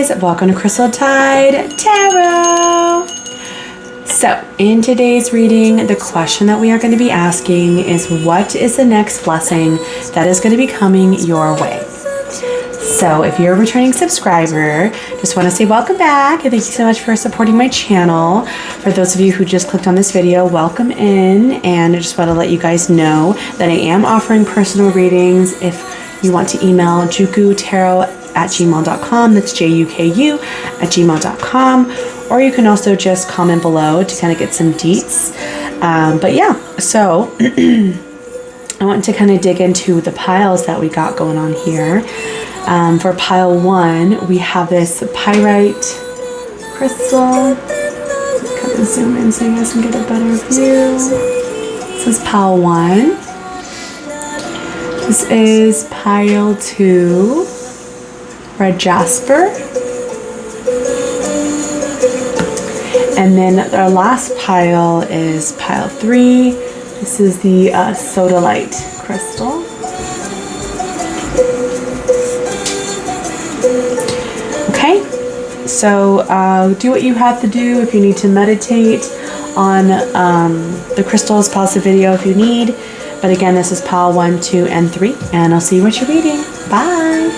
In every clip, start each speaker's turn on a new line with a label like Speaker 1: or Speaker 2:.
Speaker 1: guys, welcome to Crystal Tide Tarot. So in today's reading, the question that we are going to be asking is, what is the next blessing that is going to be coming your way? So if you're a returning subscriber, just want to say welcome back and thank you so much for supporting my channel. For those of you who just clicked on this video, welcome in, and I just want to let you guys know that I am offering personal readings. If you want to email jukutarot@gmail.com, that's juku@gmail.com, or you can also just comment below to kind of get some deets. But yeah, so I want to kind of dig into the piles that we got going on here. For pile 1, we have this pyrite crystal. Kind of zoom in so you guys can get a better view. This is pile 1. This is pile 2, red jasper. And then our last pile is pile 3. This is the sodalite crystal. Okay, so do what you have to do. If you need to meditate on the crystals, pause the video if you need. But again, this is pile 1, 2, and 3, and I'll see you what you're reading. Bye.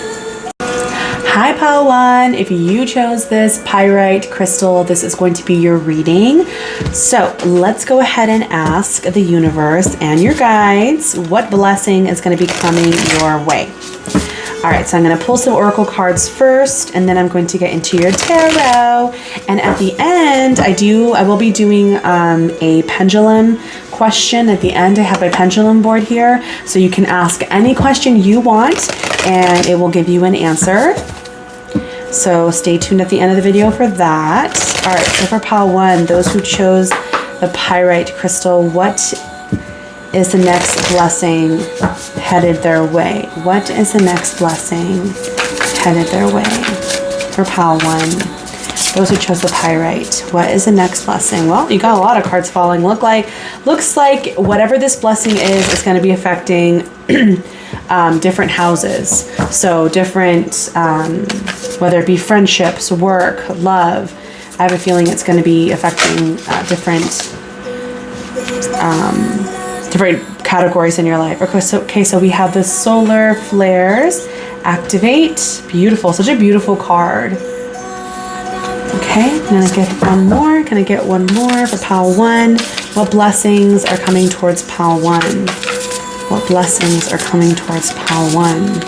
Speaker 1: Hi, pile 1. If you chose this pyrite crystal, this is going to be your reading. So let's go ahead and ask the universe and your guides what blessing is going to be coming your way. All right, so I'm going to pull some oracle cards first, and then I'm going to get into your tarot. And at the end, I will be doing a pendulum question. At the end, I have my pendulum board here, so you can ask any question you want, and it will give you an answer. So stay tuned at the end of the video for that. All right, so for pile 1, those who chose the pyrite crystal, what is the next blessing headed their way? What is the next blessing headed their way? For pile 1, those who chose the pyrite, what is the next blessing? Well, you got a lot of cards falling. Looks like whatever this blessing is going to be affecting different houses. So different, whether it be friendships, work, love. I have a feeling it's going to be affecting different categories in your life. Okay, so we have the solar flares activate. Beautiful, such a beautiful card. Okay, I'm gonna get one more. Can I get one more for pile 1? What blessings are coming towards pile 1? What blessings are coming towards pile 1?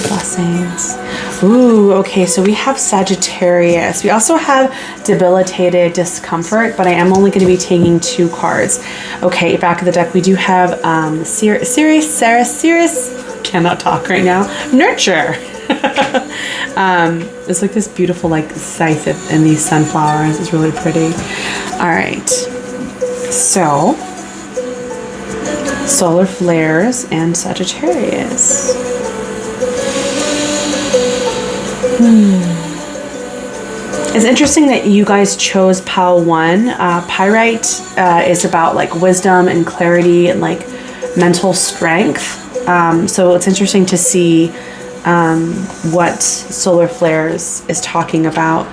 Speaker 1: Blessings. Ooh, okay, so we have Sagittarius. We also have debilitated discomfort, but I am only going to be taking 2 cards. Okay, back of the deck, we do have Sirius, cannot talk right now, Nurture. It's like this beautiful scythe in these sunflowers. It's really pretty. All right, so solar flares and Sagittarius. It's interesting that you guys chose pile 1. Pyrite is about wisdom and clarity and mental strength. So it's interesting to see what solar flares is talking about.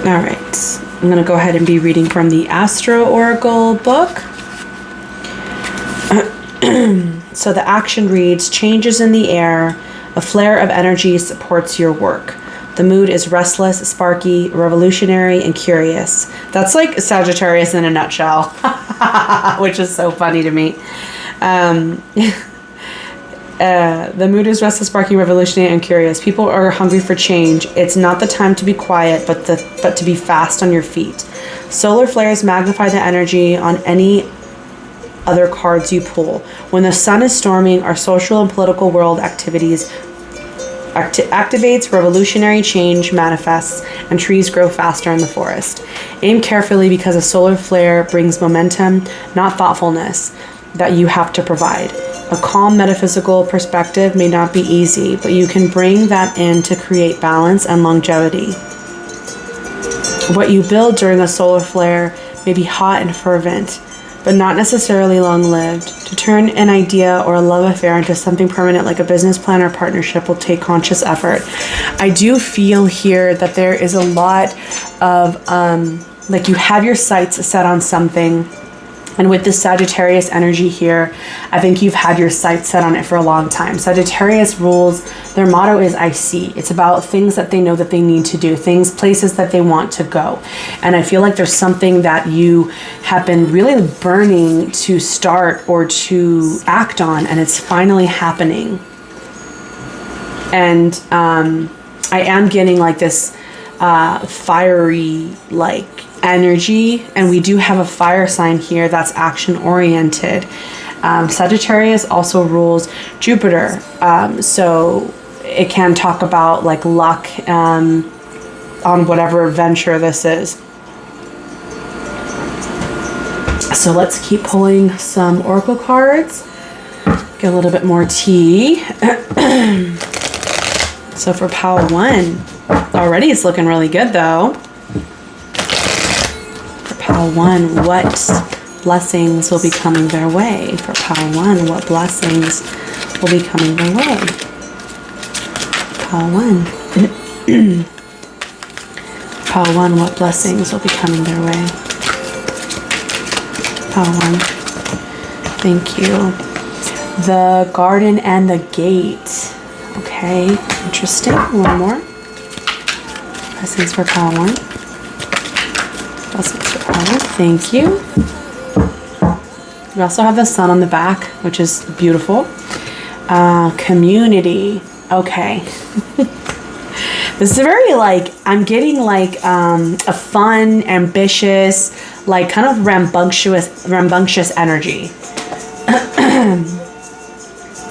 Speaker 1: All right, I'm going to go ahead and be reading from the Astro Oracle book. So the action reads, changes in the air, a flare of energy supports your work. The mood is restless, sparky, revolutionary, and curious. That's like Sagittarius in a nutshell, which is so funny to me. The mood is restless, sparky, revolutionary, and curious. People are hungry for change. It's not the time to be quiet, but to be fast on your feet. Solar flares magnify the energy on any other cards you pull. When the sun is storming, our social and political world activates, revolutionary change manifests, and trees grow faster in the forest. Aim carefully because a solar flare brings momentum, not thoughtfulness, that you have to provide. A calm metaphysical perspective may not be easy, but you can bring that in to create balance and longevity. What you build during a solar flare may be hot and fervent, but not necessarily long-lived. To turn an idea or a love affair into something permanent like a business plan or partnership will take conscious effort. I do feel here that there is a lot of, like you have your sights set on something. And with this Sagittarius energy here, I think you've had your sights set on it for a long time. Sagittarius rules, their motto is I see. It's about things that they know that they need to do, things, places that they want to go. And I feel like there's something that you have been really burning to start or to act on, and it's finally happening. And I am getting like this fiery, like, energy, and we do have a fire sign here that's action oriented. Sagittarius also rules Jupiter, so it can talk about like luck on whatever venture this is. So let's keep pulling some oracle cards, get a little bit more tea. So for pile 1, already it's looking really good though. Pile 1, what blessings will be coming their way? For pile 1, what blessings will be coming their way? Pile 1. Pile 1, what blessings will be coming their way? Pile 1. Thank you. The garden and the gate. Okay, interesting. One more. Blessings for pile 1. Blessings for pile 1. Thank you. We also have the sun on the back, which is beautiful. Community. Okay. This is very like, I'm getting like a fun, ambitious, like kind of rambunctious energy. I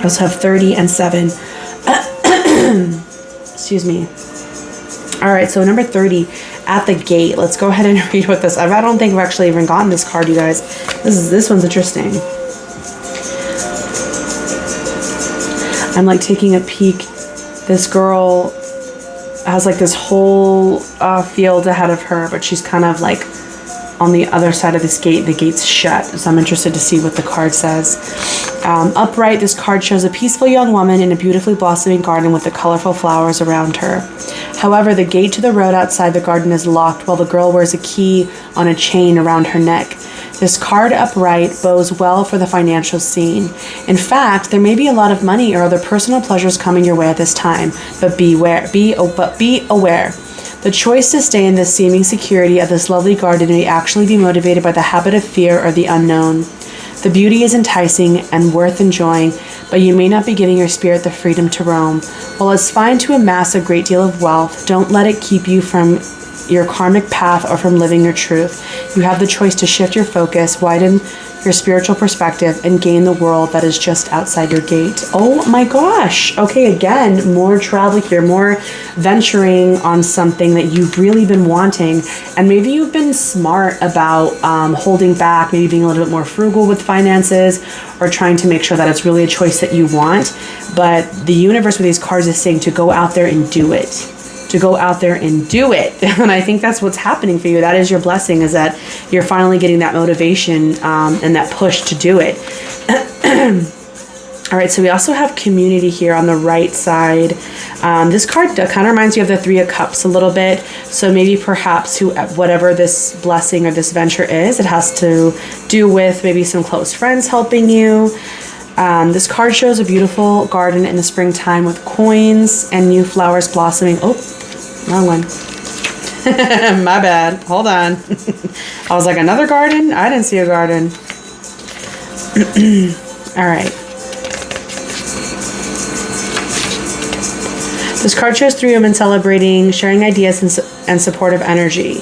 Speaker 1: also have 30 and 7. Excuse me. All right, so number 30, at the gate. Let's go ahead and read what this. I don't think I've actually even gotten this card, you guys. This one's interesting. I'm like taking a peek. This girl has like this whole field ahead of her, but she's kind of like on the other side of this gate. The gate's shut, so I'm interested to see what the card says. Upright, this card shows a peaceful young woman in a beautifully blossoming garden with the colorful flowers around her. However, the gate to the road outside the garden is locked while the girl wears a key on a chain around her neck. This card upright bodes well for the financial scene. In fact, there may be a lot of money or other personal pleasures coming your way at this time, but be aware. The choice to stay in the seeming security of this lovely garden may actually be motivated by the habit of fear or the unknown. The beauty is enticing and worth enjoying, but you may not be giving your spirit the freedom to roam. While it's fine to amass a great deal of wealth, don't let it keep you from your karmic path or from living your truth. You have the choice to shift your focus, widen your spiritual perspective, and gain the world that is just outside your gate. Oh my gosh. Okay, again, more travel here, more venturing on something that you've really been wanting. And maybe you've been smart about holding back, maybe being a little bit more frugal with finances, or trying to make sure that it's really a choice that you want. But the universe with these cards is saying to go out there and do it. To go out there and do it. And I think that's what's happening for you. That is your blessing, is that you're finally getting that motivation and that push to do it. All right, so we also have community here on the right side. This card kind of reminds you of the Three of Cups a little bit. So maybe perhaps whatever this blessing or this venture is, it has to do with maybe some close friends helping you. This card shows a beautiful garden in the springtime with coins and new flowers blossoming. Oh, wrong one. My bad. Hold on. I was like, another garden? I didn't see a garden. All right. This card shows 3 women celebrating, sharing ideas and supportive energy.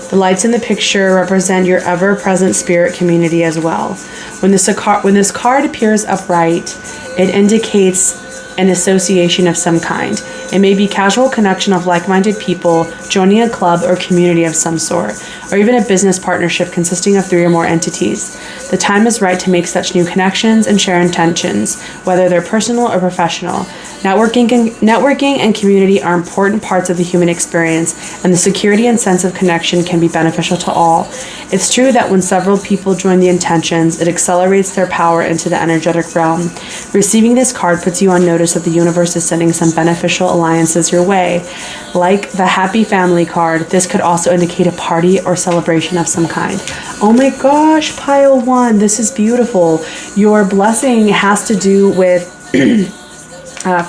Speaker 1: The lights in the picture represent your ever-present spirit community as well. When this card appears upright, it indicates an association of some kind. It may be casual connection of like-minded people, joining a club or community of some sort, or even a business partnership consisting of 3 or more entities. The time is right to make such new connections and share intentions, whether they're personal or professional. Networking and community are important parts of the human experience, and the security and sense of connection can be beneficial to all. It's true that when several people join the intentions, it accelerates their power into the energetic realm. Receiving this card puts you on notice that the universe is sending some beneficial alliances your way. Like the Happy Family card, this could also indicate a party or celebration of some kind. Oh my gosh, pile 1, this is beautiful. Your blessing has to do with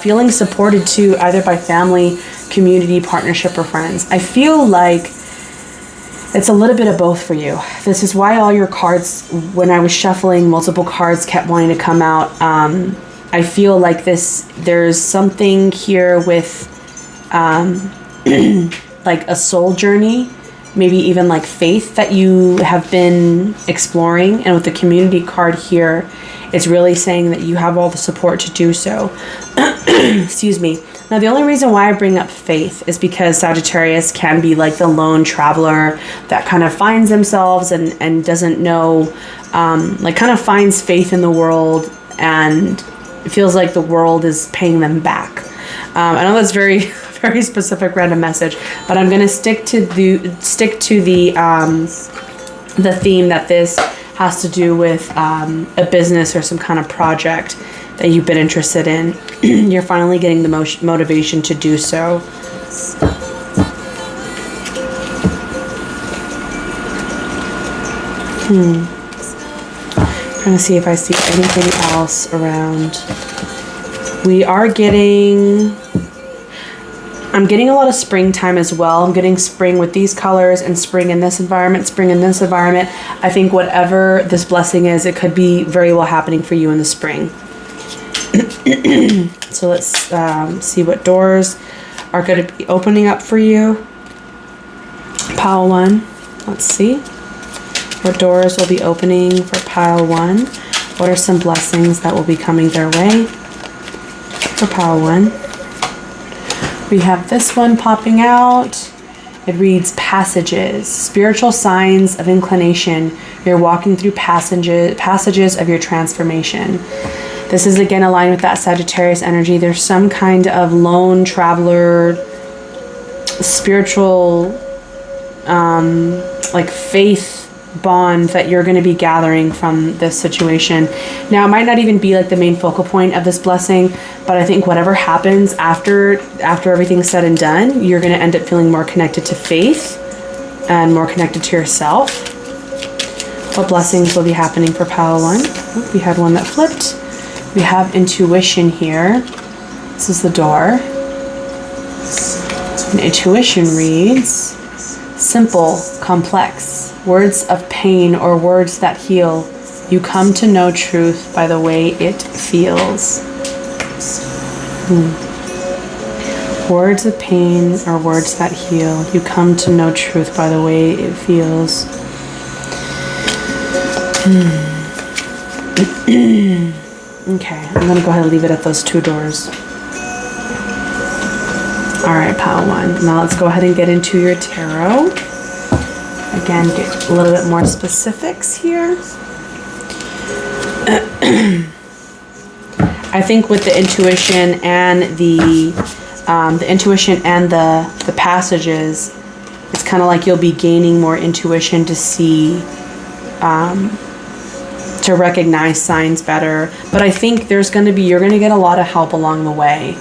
Speaker 1: feeling supported too, either by family, community, partnership, or friends. I feel like it's a little bit of both for you. This is why all your cards, when I was shuffling, multiple cards kept wanting to come out. I feel like there's something here with like a soul journey, maybe even like faith that you have been exploring. And with the community card here, it's really saying that you have all the support to do so. Excuse me. Now, the only reason why I bring up faith is because Sagittarius can be like the lone traveler that kind of finds themselves and doesn't know, like kind of finds faith in the world and it feels like the world is paying them back. I know that's very, very specific random message, but I'm going to stick to the theme that this has to do with a business or some kind of project that you've been interested in. You're finally getting the motivation to do so. Trying to see if I see anything else around. I'm getting a lot of springtime as well. I'm getting spring with these colors and spring in this environment, spring in this environment. I think whatever this blessing is, it could be very well happening for you in the spring. So let's see what doors are going to be opening up for you. Pile 1. Let's see. What doors will be opening for pile 1? What are some blessings that will be coming their way for pile 1? We have this one popping out. It reads passages, spiritual signs of inclination. You're walking through passages of your transformation. This is again aligned with that Sagittarius energy. There's some kind of lone traveler, spiritual, like faith bond that you're going to be gathering from this situation. Now, it might not even be like the main focal point of this blessing, but I think whatever happens after everything's said and done, you're going to end up feeling more connected to faith and more connected to yourself. What blessings will be happening for pile 1? Oh, we had one that flipped. We have intuition here. This is the door. And intuition reads, simple, complex, words of pain or words that heal. You come to know truth by the way it feels. Words of pain or words that heal. You come to know truth by the way it feels. Okay, I'm going to go ahead and leave it at those 2 doors. Alright, pile 1. Now let's go ahead and get into your tarot. Again, get a little bit more specifics here. I think with the intuition and the passages, it's kind of like you'll be gaining more intuition to see, to recognize signs better. But I think you're going to get a lot of help along the way.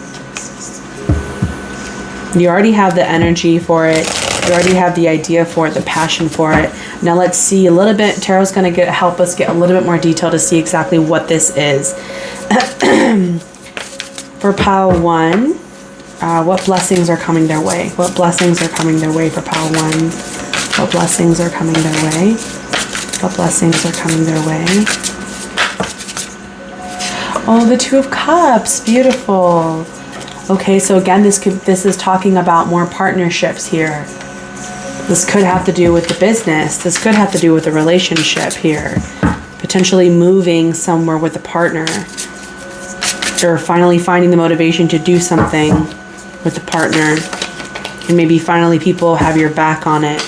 Speaker 1: You already have the energy for it. You already have the idea for it, the passion for it. Now let's see a little bit. Tarot's going to help us get a little bit more detail to see exactly what this is. For pile 1, what blessings are coming their way? What blessings are coming their way for pile 1? What blessings are coming their way? What blessings are coming their way? Oh, the 2 of Cups. Beautiful. Okay, so again, this is talking about more partnerships here. This could have to do with the business. This could have to do with the relationship here. Potentially moving somewhere with a partner. Or finally finding the motivation to do something with a partner. And maybe finally people have your back on it.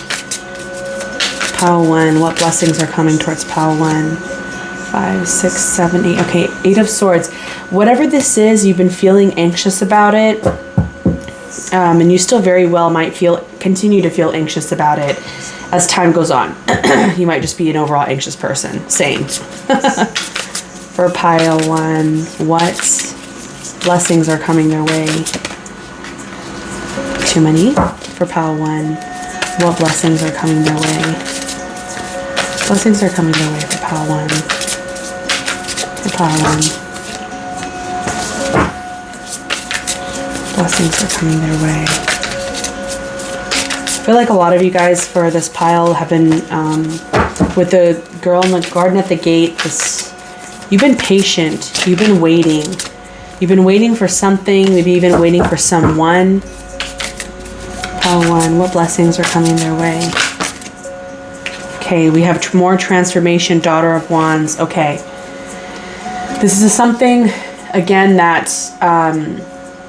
Speaker 1: Pile 1, what blessings are coming towards pile 1? 5, 6, 7, 8. Okay, 8 of Swords. Whatever this is, you've been feeling anxious about it. And you still very well might continue to feel anxious about it as time goes on. You might just be an overall anxious person. Same. For pile 1, what blessings are coming their way? Too many. For pile 1, what blessings are coming their way? Blessings are coming their way for pile 1. For pile 1. Blessings are coming their way. I feel like a lot of you guys for this pile have been, with the girl in the garden at the gate, you've been patient. You've been waiting. You've been waiting for something, maybe even waiting for someone. Pile 1, what blessings are coming their way? Okay, we have more transformation, Daughter of Wands. Okay. This is something, again, that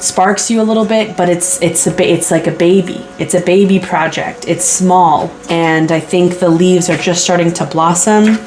Speaker 1: sparks you a little bit, but it's like a baby. It's a baby project. It's small, and I think the leaves are just starting to blossom.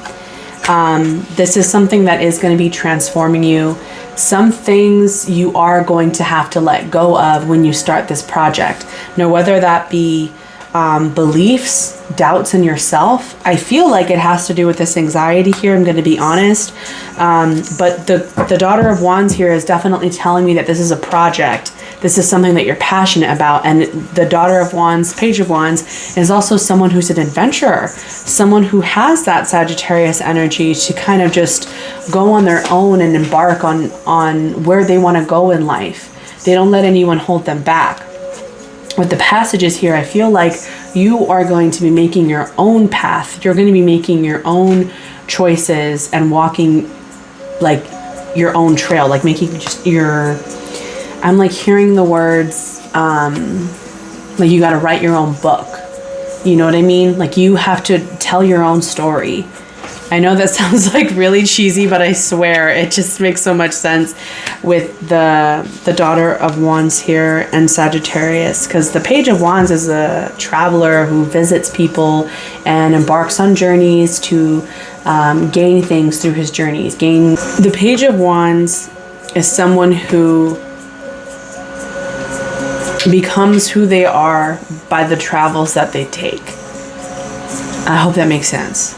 Speaker 1: This is something that is going to be transforming you. Some things you are going to have to let go of when you start this project. Now, whether that be beliefs, doubts in yourself. I feel like it has to do with this anxiety here, I'm going to be honest. But the Daughter of Wands here is definitely telling me that this is a project. This is something that you're passionate about. And the Daughter of Wands, Page of Wands, is also someone who's an adventurer. Someone who has that Sagittarius energy to kind of just go on their own and embark on where they want to go in life. They don't let anyone hold them back. With the passages here, I feel like you are going to be making your own path. You're going to be making your own choices and walking like your own trail, like making just I'm like hearing the words, like you got to write your own book. You know what I mean? Like you have to tell your own story. I know that sounds like really cheesy, but I swear it just makes so much sense with the Daughter of Wands here and Sagittarius, because the Page of Wands is a traveler who visits people and embarks on journeys to gain things through his journeys. The Page of Wands is someone who becomes who they are by the travels that they take. I hope that makes sense.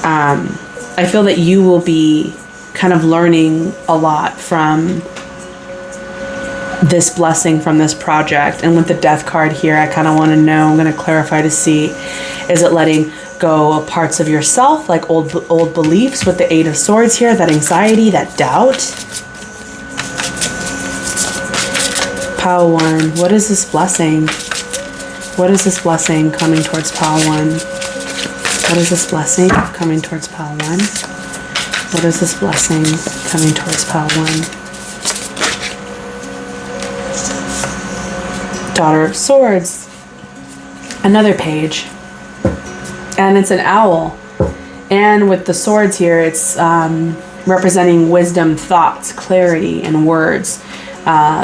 Speaker 1: I feel that you will be kind of learning a lot from this blessing, from this project. And with the Death card here, I kind of want to know, I'm going to clarify to see, is it letting go of parts of yourself, like old beliefs with the Eight of Swords here, that anxiety, that doubt? Pile 1, what is this blessing? What is this blessing coming towards Pile 1? What is this blessing coming towards Pile 1? What is this blessing coming towards Pile 1? Daughter of Swords. Another page. And it's an owl. And with the swords here, it's representing wisdom, thoughts, clarity, and words.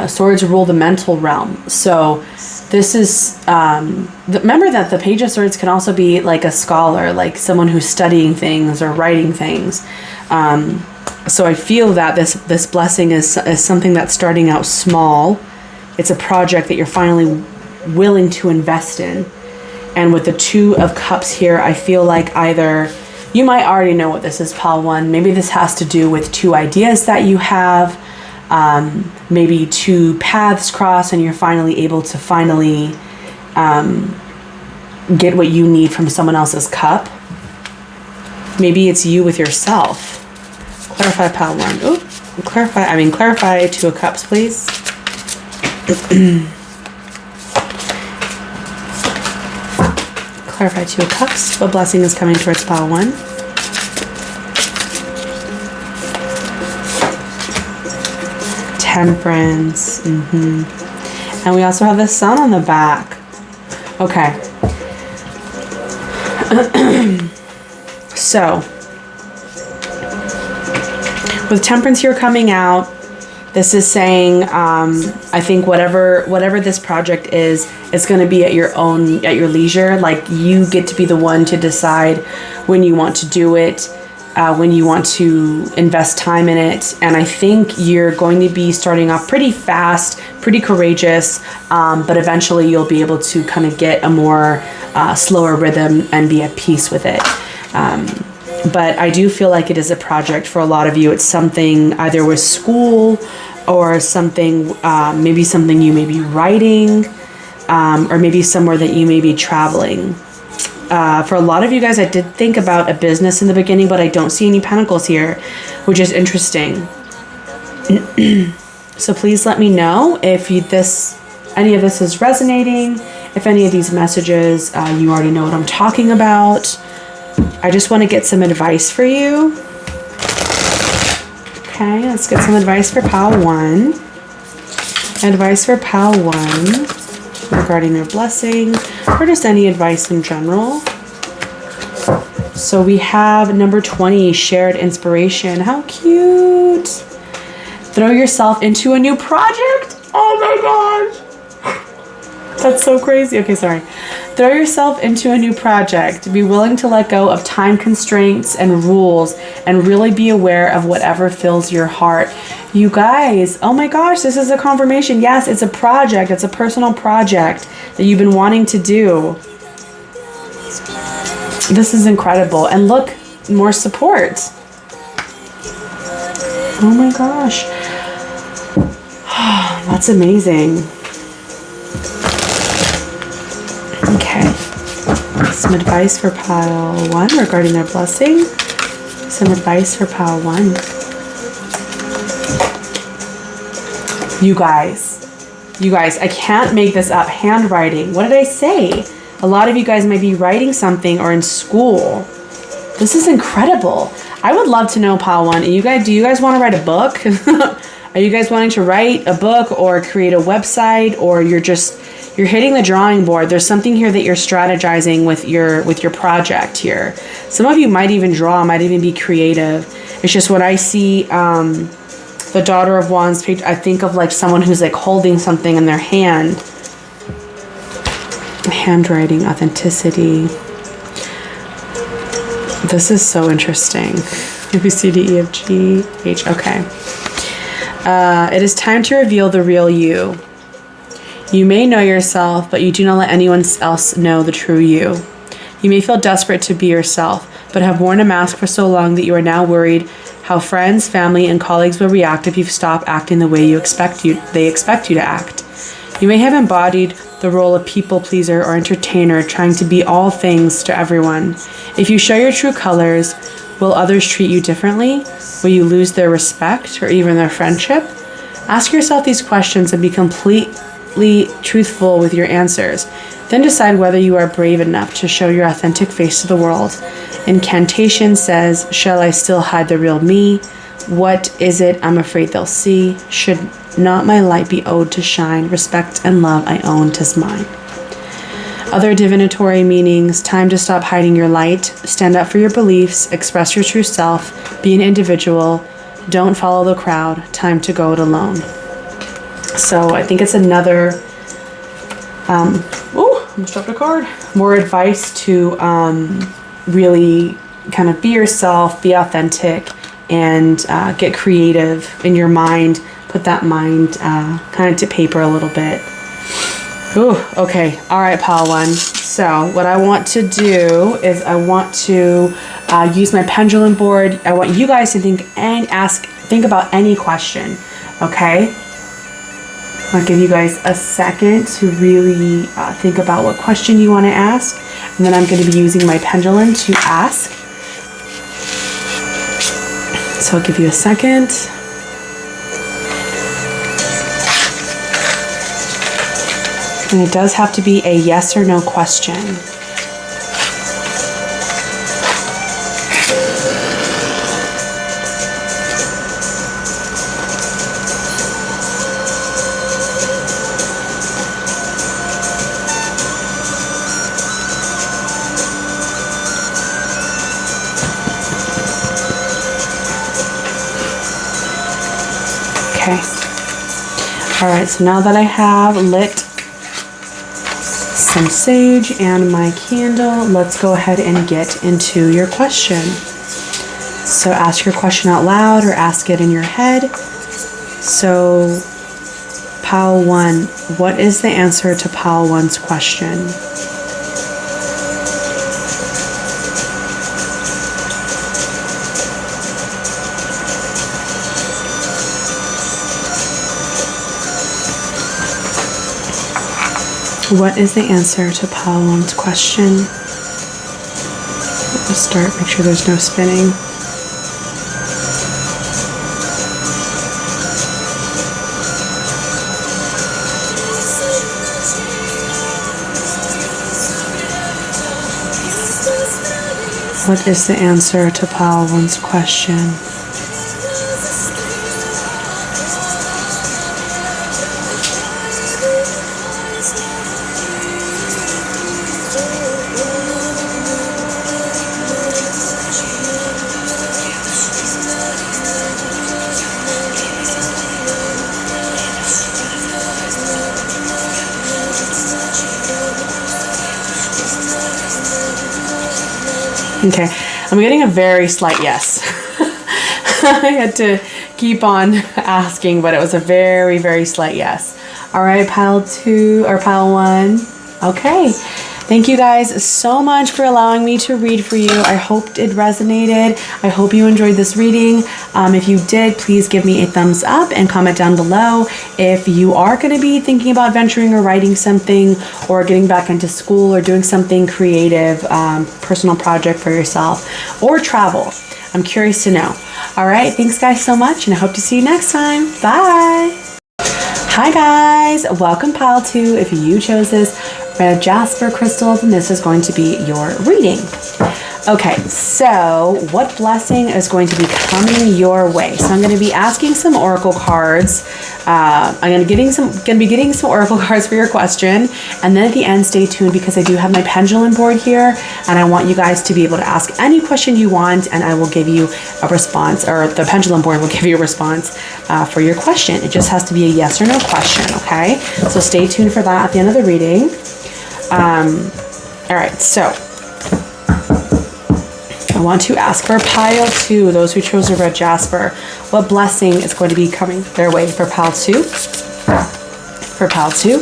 Speaker 1: Swords rule the mental realm. So this is, remember that the Page of Swords can also be like a scholar, like someone who's studying things or writing things. So I feel that this blessing is something that's starting out small. It's a project that you're finally willing to invest in. And with the Two of Cups here, I feel like either, you might already know what this is, Pile 1. Maybe this has to do with two ideas that you have. Maybe two paths cross and you're finally able to get what you need from someone else's cup. Maybe it's you with yourself. Clarify Pile 1. Oh, clarify Two of Cups, please. Clarify Two of Cups. What blessing is coming towards Pile 1? Temperance. And we also have the Sun on the back. Okay. So, with Temperance here coming out, this is saying, I think whatever this project is, it's going to be at your leisure. Like you get to be the one to decide when you want to do it. when you want to invest time in it. And I think you're going to be starting off pretty fast, pretty courageous, but eventually you'll be able to kind of get a more slower rhythm and be at peace with it. But I do feel like it is a project for a lot of you. It's something either with school or something, maybe something you may be writing, or maybe somewhere that you may be traveling. For a lot of you guys, I did think about a business in the beginning, but I don't see any pentacles here, which is interesting. So please let me know if any of this is resonating, if any of these messages, you already know what I'm talking about. I just want to get some advice for you. Okay, let's get some advice for Pile 1. Advice for Pile 1 regarding their blessing, or just any advice in general. So we have number 20, shared inspiration. How cute. Throw yourself into a new project. Oh my gosh. That's so crazy. Okay, sorry. Throw yourself into a new project. Be willing to let go of time constraints and rules and really be aware of whatever fills your heart. You guys, oh my gosh, this is a confirmation. Yes, it's a project. It's a personal project that you've been wanting to do. This is incredible. And look, more support. Oh my gosh. That's amazing. Okay, some advice for Pile 1 regarding their blessing. Some advice for Pile 1. You guys, I can't make this up. Handwriting. What did I say? A lot of you guys might be writing something or in school. This is incredible. I would love to know, Pile 1. Do you guys want to write a book? Are you guys wanting to write a book or create a website, or you're hitting the drawing board? There's something here that you're strategizing with your project here. Some of you might even draw, might even be creative. It's just when I see the Daughter of Wands page, I think of like someone who's like holding something in their hand. Handwriting, authenticity. This is so interesting. A, B, C, D, E, F, G, H. Okay. It is time to reveal the real you. You may know yourself, but you do not let anyone else know the true you. You may feel desperate to be yourself, but have worn a mask for so long that you are now worried how friends, family, and colleagues will react if you stop acting the way they expect you to act. You may have embodied the role of people pleaser or entertainer, trying to be all things to everyone. If you show your true colors, will others treat you differently? Will you lose their respect or even their friendship? Ask yourself these questions and be completely truthful with your answers. Then decide whether you are brave enough to show your authentic face to the world. Incantation says, shall I still hide the real me? What is it I'm afraid they'll see? Should not my light be owed to shine? Respect and love I own, 'tis mine. Other divinatory meanings: time to stop hiding your light, stand up for your beliefs, express your true self, be an individual, don't follow the crowd, time to go it alone. So I think it's another, almost dropped a card. More advice to really kind of be yourself, be authentic, and get creative in your mind. Put that mind kind of to paper a little bit. Ooh, okay. All right, Pile 1. So what I want to do is I want to use my pendulum board. I want you guys to think about any question, okay? I'll give you guys a second to really think about what question you want to ask. And then I'm going to be using my pendulum to ask. So I'll give you a second. And it does have to be a yes or no question. Okay. All right, so now that I have lit some sage and my candle, let's go ahead and get into your question. So ask your question out loud or ask it in your head. So Pile 1, what is the answer to Pile 1's question? What is the answer to Pile 1's question? Let's start, make sure there's no spinning. What is the answer to Pile 1's question? Okay, I'm getting a very slight yes. I had to keep on asking, but it was a very, very slight yes. All right, Pile 2 or Pile 1. Okay. Thank you guys so much for allowing me to read for you. I hope it resonated. I hope you enjoyed this reading. If you did, please give me a thumbs up and comment down below. If you are going to be thinking about venturing or writing something or getting back into school or doing something creative, personal project for yourself or travel, I'm curious to know. All right. Thanks guys so much, and I hope to see you next time. Bye. Hi guys. Welcome Pile 2. If you chose this red Jasper crystal, then this is going to be your reading. Okay, so what blessing is going to be coming your way? So I'm going to be asking some oracle cards. I'm going to be getting some oracle cards for your question, and then at the end, stay tuned because I do have my pendulum board here, and I want you guys to be able to ask any question you want, and I will give you a response, or the pendulum board will give you a response for your question. It just has to be a yes or no question. Okay, so stay tuned for that at the end of the reading. All right, so I want to ask for Pile 2, those who chose a red Jasper, what blessing is going to be coming their way for Pile 2? For Pile 2?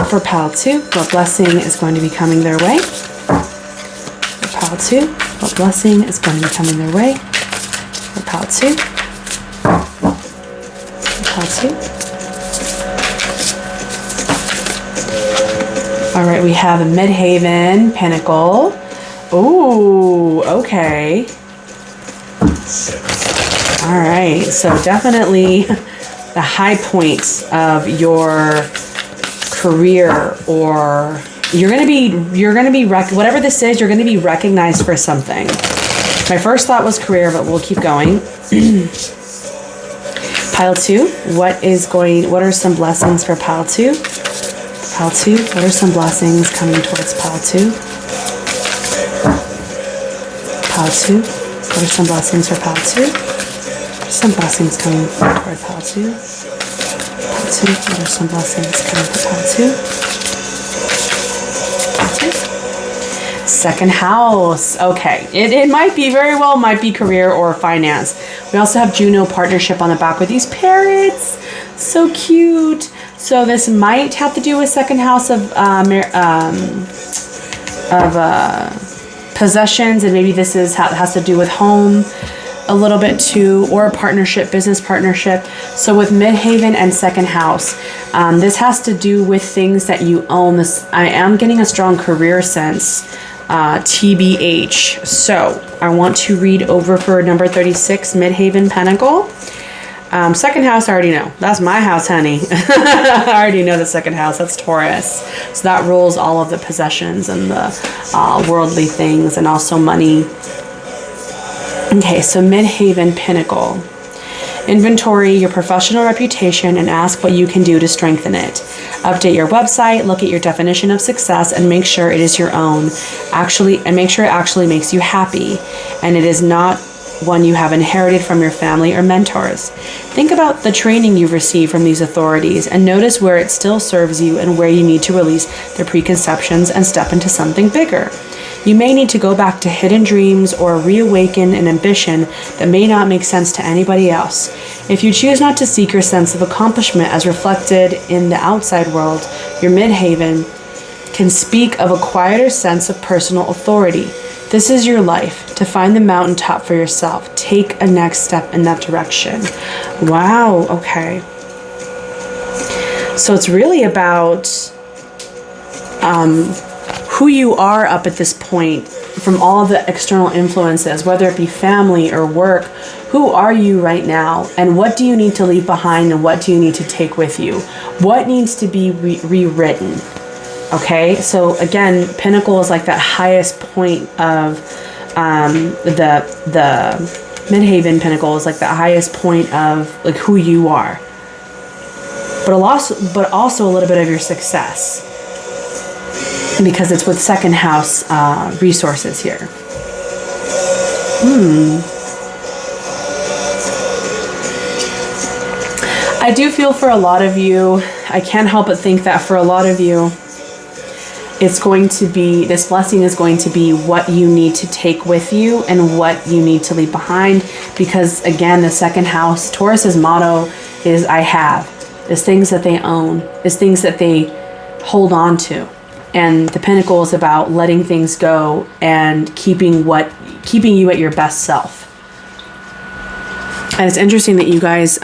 Speaker 1: For Pile 2, what blessing is going to be coming their way? For Pile 2, what blessing is going to be coming their way? For Pile 2? For Pile 2? All right, we have a Midhaven Pinnacle. Ooh, okay. All right, so definitely the high point of your career, or you're gonna be whatever this is, you're gonna be recognized for something. My first thought was career, but we'll keep going. Pile 2, what are some blessings for Pile 2? Pile 2, what are some blessings coming towards Pile 2? Pile 2, what are some blessings for Pile 2? Some blessings coming toward Pile 2. Pile 2, what are some blessings coming for Pile 2? Pile 2. Second house. Okay, it might be, very well might be career or finance. We also have Juno partnership on the back with these parrots. So cute. So this might have to do with second house of possessions, and maybe this has to do with home a little bit too, or a partnership, business partnership. So with Midhaven and second house, this has to do with things that you own. I am getting a strong career sense, TBH. So I want to read over for number 36, Midhaven Pinnacle. Second house, I already know. That's my house, honey. I already know the second house. That's Taurus. So that rules all of the possessions and the worldly things, and also money. Okay, so Midhaven Pinnacle. Inventory your professional reputation and ask what you can do to strengthen it. Update your website, look at your definition of success, and make sure it is your own. Make sure it actually makes you happy, and it is not one you have inherited from your family or mentors. Think about the training you've received from these authorities and notice where it still serves you and where you need to release the preconceptions and step into something bigger. You may need to go back to hidden dreams or reawaken an ambition that may not make sense to anybody else. If you choose not to seek your sense of accomplishment as reflected in the outside world, your midhaven can speak of a quieter sense of personal authority. This is your life, to find the mountaintop for yourself. Take a next step in that direction. Wow, okay. So it's really about who you are up at this point from all of the external influences, whether it be family or work. Who are you right now? And what do you need to leave behind, and what do you need to take with you? What needs to be rewritten? Okay, so again, pinnacle is like that highest point of the midhaven pinnacle is like the highest point of like who you are, but also a little bit of your success, because it's with second house resources here. I do feel for a lot of you, I can't help but think that for a lot of you, it's going to be, this blessing is going to be what you need to take with you and what you need to leave behind. Because again, the second house, Taurus's motto is I have. Is things that they own, is things that they hold on to. And the pinnacle is about letting things go and keeping you at your best self. And it's interesting that you guys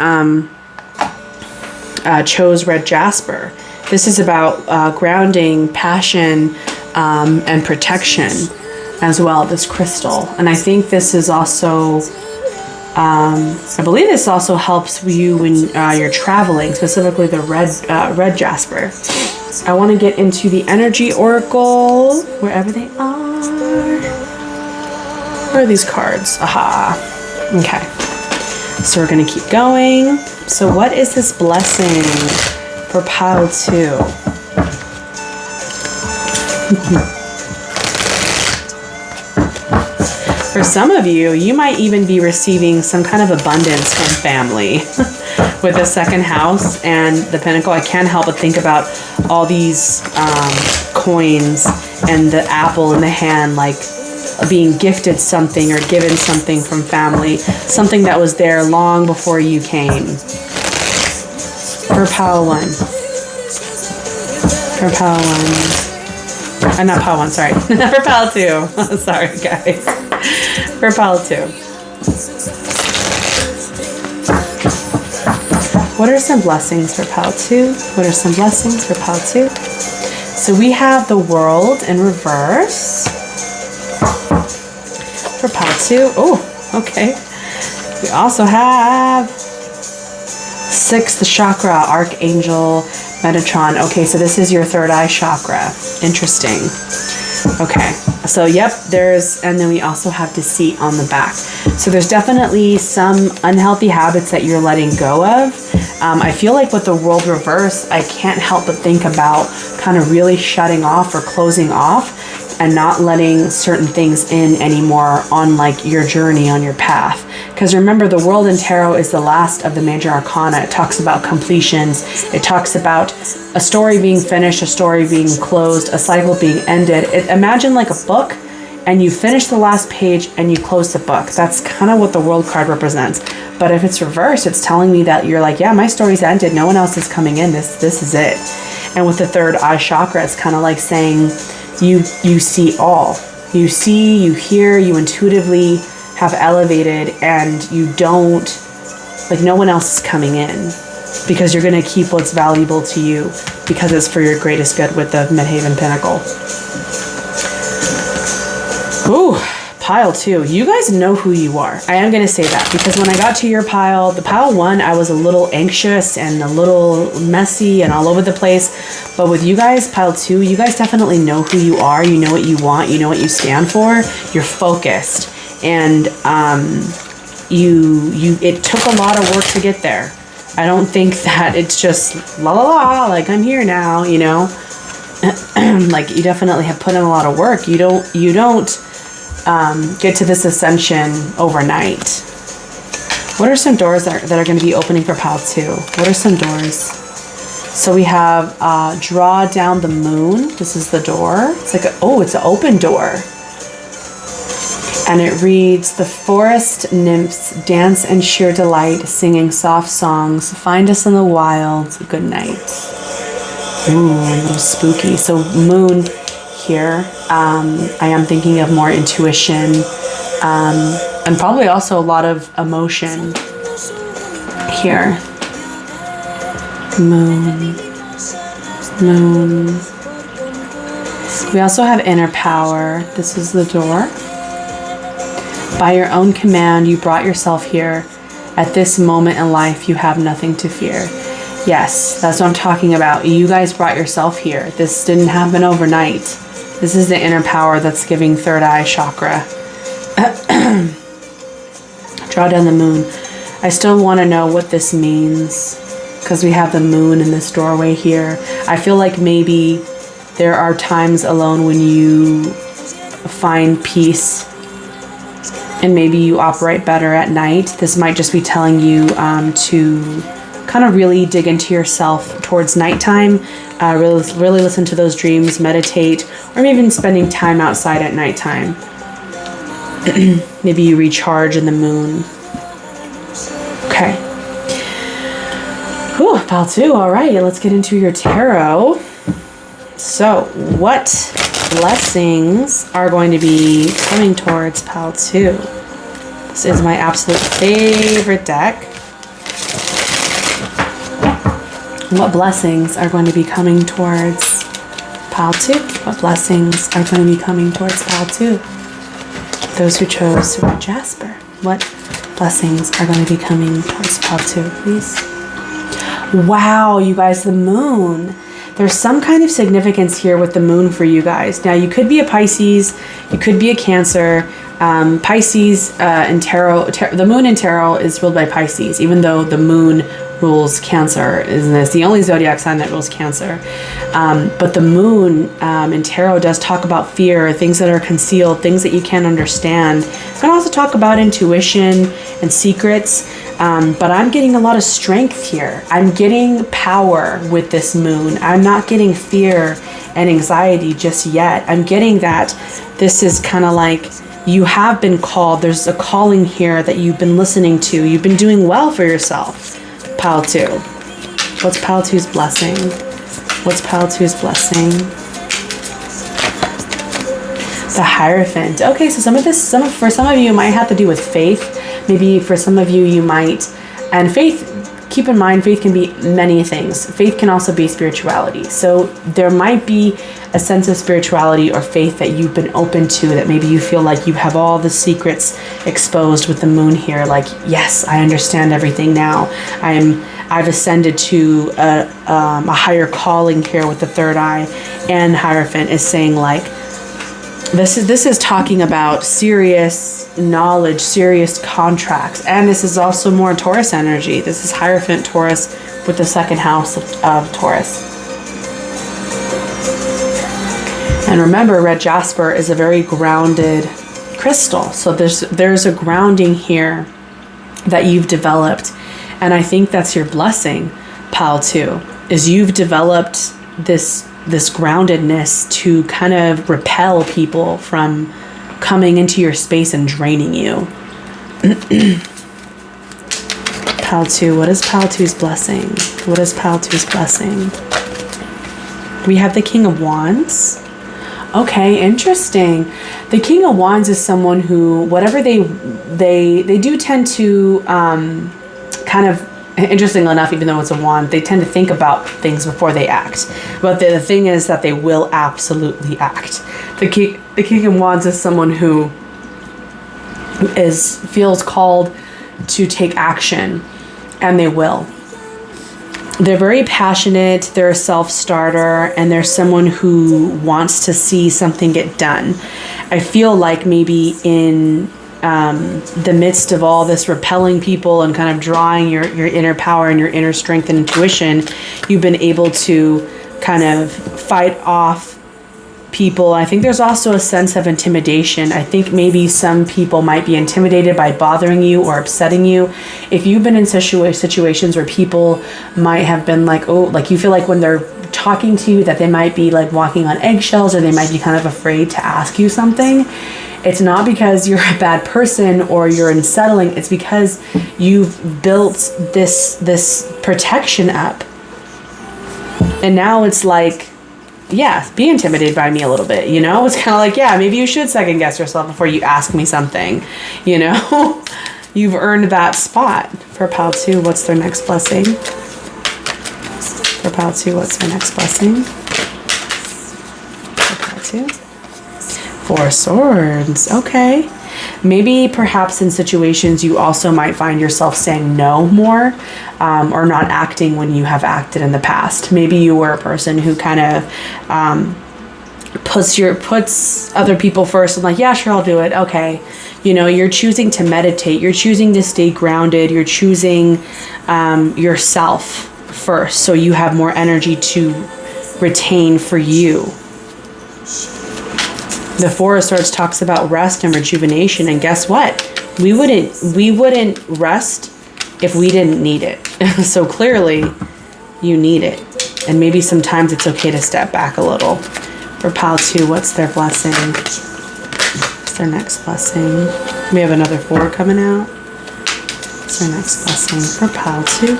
Speaker 1: chose red jasper. This is about grounding, passion, and protection as well, this crystal. And I think this is also, I believe this also helps you when you're traveling, specifically the red jasper. I want to get into the energy oracle, wherever they are. Where are these cards? Aha. Okay. So we're going to keep going. So what is this blessing for pile 2? For some of you, you might even be receiving some kind of abundance from family with the second house and the pinnacle. I can't help but think about all these coins and the apple in the hand, like being gifted something or given something from family, something that was there long before you came. For pile 1. For pile 1. Not pile 1, sorry. For pile 2. Sorry, guys. For pile 2. What are some blessings for pile 2? What are some blessings for pile 2? So we have the world in reverse. For pile 2. Oh, okay. We also have 6, the chakra, Archangel Metatron. Okay, so this is your third eye chakra. Interesting. Okay, so yep, and then we also have deceit on the back. So there's definitely some unhealthy habits that you're letting go of. I feel like with the world reverse, I can't help but think about kind of really shutting off or closing off and not letting certain things in anymore on like your journey, on your path. Because remember, the world in tarot is the last of the major arcana. It talks about completions. It talks about a story being finished, a story being closed, a cycle being ended. Imagine like a book, and you finish the last page and you close the book. That's kind of what the world card represents. But if it's reversed, it's telling me that you're like, yeah, my story's ended. No one else is coming in. This is it. And with the third eye chakra, it's kind of like saying you see all. You see, you hear, you intuitively have elevated, and you don't, like no one else is coming in, because you're going to keep what's valuable to you because it's for your greatest good with the midhaven pinnacle. Ooh, pile 2. You guys know who you are. I am going to say that, because when I got to your pile, the pile 1, I was a little anxious and a little messy and all over the place. But with you guys, pile 2, you guys definitely know who you are. You know what you want. You know what you stand for. You're focused. And it took a lot of work to get there. I don't think that it's just la la la, like I'm here now, you know. Like you definitely have put in a lot of work. You don't get to this ascension overnight. What are some doors that are going to be opening for pile 2? What are some doors? So we have draw down the moon. This is the door. It's like it's an open door. And it reads, the forest nymphs dance in sheer delight, singing soft songs. Find us in the wild. Good night. Ooh, a little spooky. So moon here. I am thinking of more intuition. And probably also a lot of emotion here. Moon. Moon. We also have inner power. This is the door. By your own command, you brought yourself here. At this moment in life, you have nothing to fear. Yes, that's what I'm talking about. You guys brought yourself here. This didn't happen overnight. This is the inner power that's giving third eye chakra. Draw down the moon. I still want to know what this means because we have the moon in this doorway here. I feel like maybe there are times alone when you find peace and maybe you operate better at night. This might just be telling you to kind of really dig into yourself towards nighttime, really listen to those dreams, meditate, or maybe even spending time outside at nighttime. Maybe you recharge in the moon. Okay. Whew, pile 2. All right, let's get into your tarot. So, what blessings are going to be coming towards pile 2? This is my absolute favorite deck. What blessings are going to be coming towards pile 2? What blessings are going to be coming towards pile 2? Those who chose to read Jasper. What blessings are going to be coming towards pile 2, please? Wow, you guys, the moon. There's some kind of significance here with the moon for you guys. Now, you could be a Pisces, you could be a Cancer. Pisces in tarot, the moon in tarot is ruled by Pisces, even though the moon rules Cancer. It's the only zodiac sign that rules Cancer. But the moon in tarot does talk about fear, things that are concealed, things that you can't understand. It can also talk about intuition and secrets. But I'm getting a lot of strength here. I'm getting power with this moon. I'm not getting fear and anxiety just yet. I'm getting that this is kind of like you have been called. There's a calling here that you've been listening to. You've been doing well for yourself. Pile 2. What's pile 2's blessing? What's pile 2's blessing? The Hierophant. Okay, so for some of you, it might have to do with faith. Maybe for some of you, you might. And faith, keep in mind, faith can be many things. Faith can also be spirituality. So there might be a sense of spirituality or faith that you've been open to, that maybe you feel like you have all the secrets exposed with the moon here. Like, yes, I understand everything now. I've ascended to a higher calling here with the third eye. And Hierophant is saying, like, this is talking about serious knowledge, serious contracts. And this is also more Taurus energy. This is Hierophant Taurus with the second house of Taurus. And remember, red jasper is a very grounded crystal. So there's a grounding here that you've developed. And I think that's your blessing, pile 2, is you've developed this groundedness to kind of repel people from coming into your space and draining you. Pile 2, what is pile 2's blessing? What is pile 2's blessing? We have the King of Wands. Okay, interesting. The King of Wands is someone who, whatever they do tend to kind of, interestingly enough, even though it's a wand, they tend to think about things before they act. But the thing is that they will absolutely act. The King of Wands is someone who feels called to take action, and they will. They're very passionate, they're a self-starter, and they're someone who wants to see something get done. I feel like maybe in the midst of all this repelling people and kind of drawing your inner power and your inner strength and intuition, you've been able to kind of fight off people. I think there's also a sense of intimidation. I think maybe some people might be intimidated by bothering you or upsetting you. If you've been in situations where people might have been like, oh, like you feel like when they're talking to you that they might be like walking on eggshells, or they might be kind of afraid to ask you something, It's not because you're a bad person or you're unsettling. It's because you've built this protection up. And now it's like, yeah, be intimidated by me a little bit, you know? It's kind of like, yeah, maybe you should second guess yourself before you ask me something, you know? You've earned that spot. For Pile 2, what's their next blessing? For Pile 2, what's their next blessing? For Pile 2. 4 Swords. Okay. Maybe perhaps in situations you also might find yourself saying no more, or not acting when you have acted in the past. Maybe you were a person who kind of puts other people first and like, yeah, sure, I'll do it. Okay. You know, you're choosing to meditate. You're choosing to stay grounded. You're choosing yourself first, so you have more energy to retain for you. The 4 of Swords talks about rest and rejuvenation, and guess what? We wouldn't rest if we didn't need it. So clearly, you need it. And maybe sometimes it's okay to step back a little. For Pile 2, what's their blessing? What's their next blessing? We have another 4 coming out. What's their next blessing for Pile 2?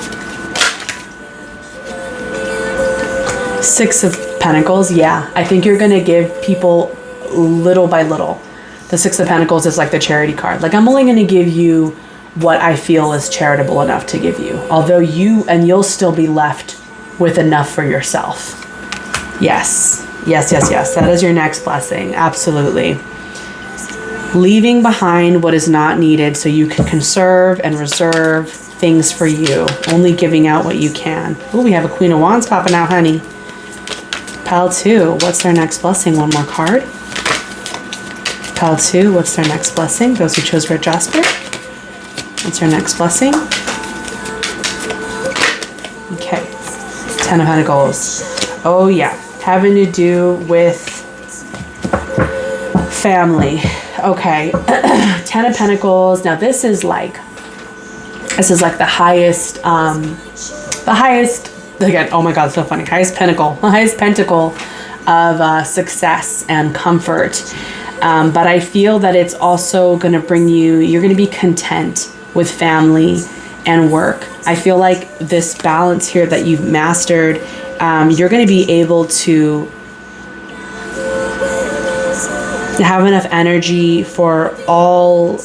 Speaker 1: 6 of Pentacles. Yeah, I think you're going to give people little by little. The 6 of Pentacles is like the charity card. Like, I'm only going to give you what I feel is charitable enough to give you. Although you'll still be left with enough for yourself. Yes. Yes, yes, yes. That is your next blessing. Absolutely. Leaving behind what is not needed so you can conserve and reserve things for you. Only giving out what you can. Oh, we have a Queen of Wands popping out, honey. Pile 2, what's their next blessing? One more card. Pile 2, what's their next blessing? Those who chose red jasper. What's their next blessing? Okay. 10 of Pentacles. Oh, yeah. Having to do with family. Okay. 10 of Pentacles. Now, this is like the highest, again, oh my God, it's so funny. Highest pentacle of success and comfort. But I feel that it's also going to bring you're going to be content with family and work. I feel like this balance here that you've mastered, you're going to be able to have enough energy for all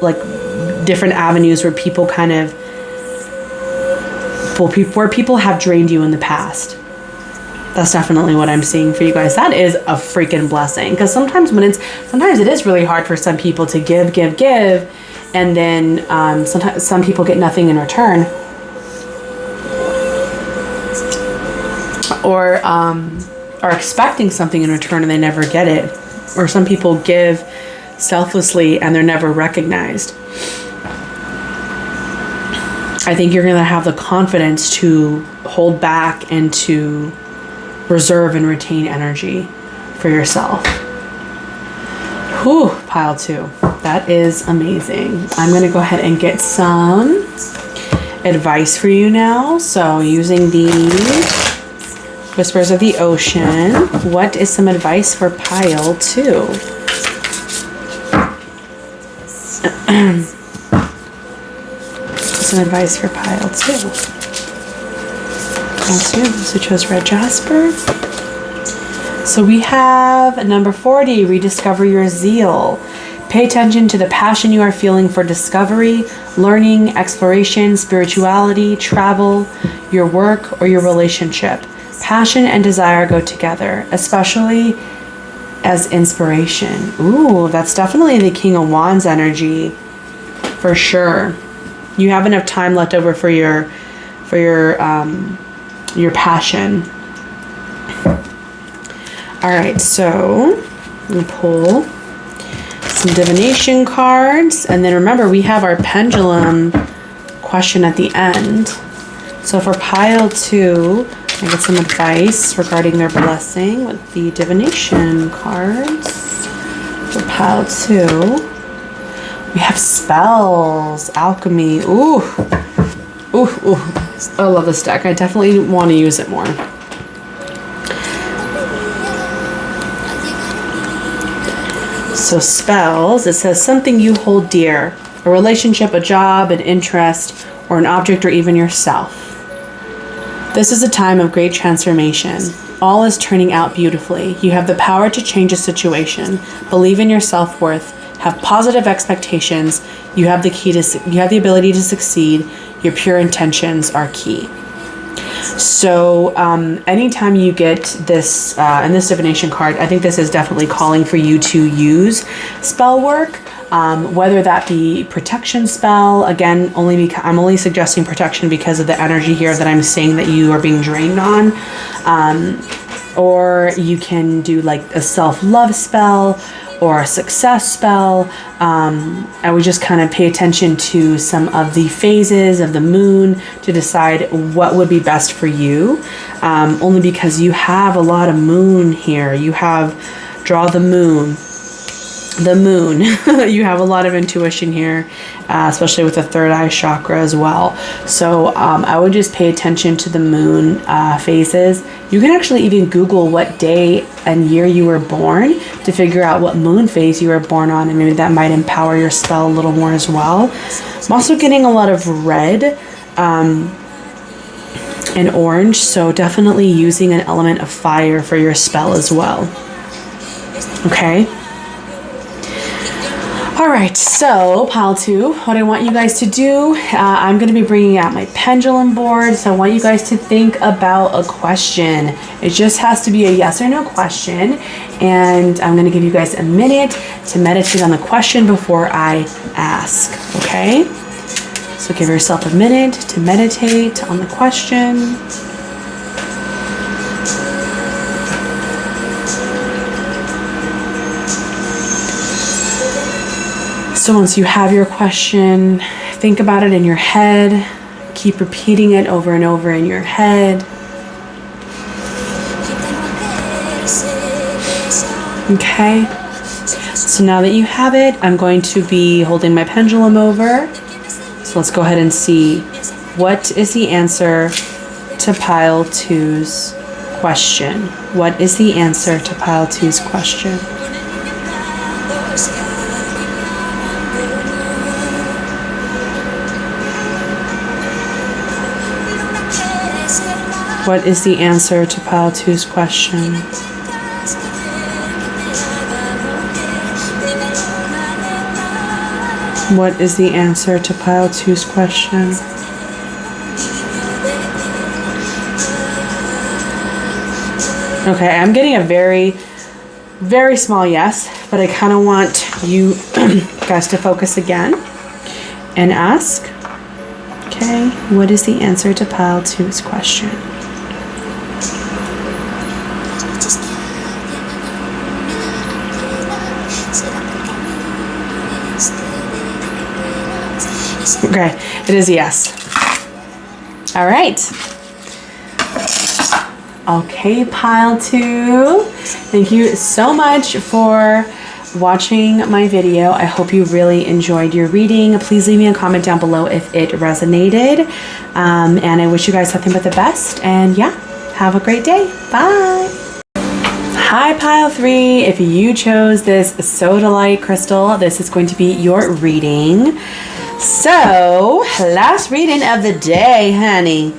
Speaker 1: like different avenues where people where people have drained you in the past. That's definitely what I'm seeing for you guys. That is a freaking blessing. Because sometimes it is really hard for some people to give, and then sometimes some people get nothing in return, or are expecting something in return and they never get it, or some people give selflessly and they're never recognized. I think you're going to have the confidence to hold back and to reserve and retain energy for yourself. Whew, Pile 2. That is amazing. I'm going to go ahead and get some advice for you now. So using the Whispers of the Ocean, what is some advice for Pile 2? Some advice for Pile 2. Pile 2, so chose red jasper. So we have number 40, rediscover your zeal. Pay attention to the passion you are feeling for discovery, learning, exploration, spirituality, travel, your work, or your relationship. Passion and desire go together, especially as inspiration. Ooh, that's definitely the King of Wands energy, for sure. You have enough time left over for your passion. All right, so I'm gonna pull some divination cards, and then remember we have our pendulum question at the end. So for Pile 2, I get some advice regarding their blessing with the divination cards. For Pile 2, we have spells, alchemy. Ooh, ooh, ooh! I love this deck. I definitely want to use it more. So spells, it says something you hold dear, a relationship, a job, an interest, or an object, or even yourself. This is a time of great transformation. All is turning out beautifully. You have the power to change a situation. Believe in your self-worth. Have positive expectations. You have the ability to succeed. Your pure intentions are key. So anytime you get this in this divination card, I think this is definitely calling for you to use spell work, whether that be protection spell. Again, I'm only suggesting protection because of the energy here that I'm seeing that you are being drained on, or you can do like a self-love spell or a success spell. I would just kind of pay attention to some of the phases of the moon to decide what would be best for you, only because you have a lot of moon here. You have draw the moon. You have a lot of intuition here, especially with the third eye chakra as well. So I would just pay attention to the moon phases. You can actually even Google what day and year you were born to figure out what moon phase you were born on, and maybe that might empower your spell a little more as well. I'm also getting a lot of red and orange, so definitely using an element of fire for your spell as well. Okay. All right, so pile 2, what I want you guys to do, I'm going to be bringing out my pendulum board. So I want you guys to think about a question. It just has to be a yes or no question. And I'm going to give you guys a minute to meditate on the question before I ask, okay? So give yourself a minute to meditate on the question. So once you have your question, think about it in your head. Keep repeating it over and over in your head. Okay. So now that you have it, I'm going to be holding my pendulum over. So let's go ahead and see what is the answer to pile 2's question. What is the answer to pile 2's question? What is the answer to pile 2's question? What is the answer to pile 2's question? Okay, I'm getting a very, very small yes, but I kind of want you guys to focus again and ask, okay, what is the answer to pile 2's question? Okay, it is a yes. All right. Okay, pile 2. Thank you so much for watching my video. I hope you really enjoyed your reading. Please leave me a comment down below if it resonated. And I wish you guys nothing but the best. And yeah, have a great day. Bye. Hi pile 3, if you chose this Sodalite crystal, this is going to be your reading. So, last reading of the day, honey.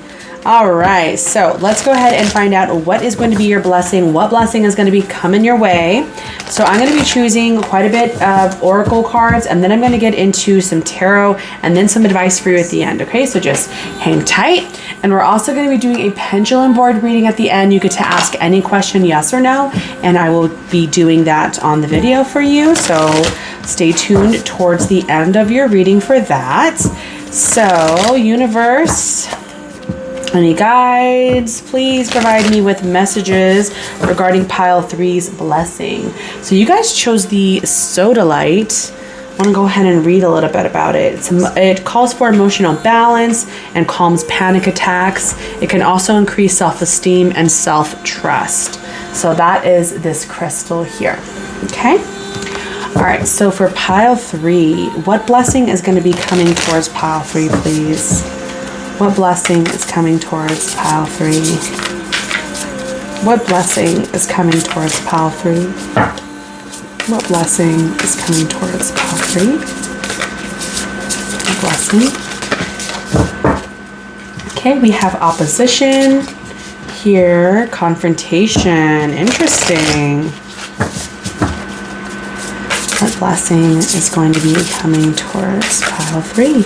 Speaker 1: All right, so let's go ahead and find out what is going to be your blessing, what blessing is going to be coming your way. So I'm going to be choosing quite a bit of oracle cards, and then I'm going to get into some tarot and then some advice for you at the end, okay? So just hang tight. And we're also going to be doing a pendulum board reading at the end. You get to ask any question, yes or no, and I will be doing that on the video for you. So stay tuned towards the end of your reading for that. So, universe, any guides, please provide me with messages regarding pile 3's blessing. So you guys chose the Sodalite. I want to go ahead and read a little bit about it. It calls for emotional balance and calms panic attacks. It can also increase self-esteem and self-trust. So that is this crystal here. Okay. All right. So for pile 3, what blessing is going to be coming towards pile 3, please? What blessing is coming towards pile 3? What blessing is coming towards pile 3? What blessing is coming towards pile 3? What blessing? Okay, we have opposition here, confrontation. Interesting. What blessing is going to be coming towards pile 3?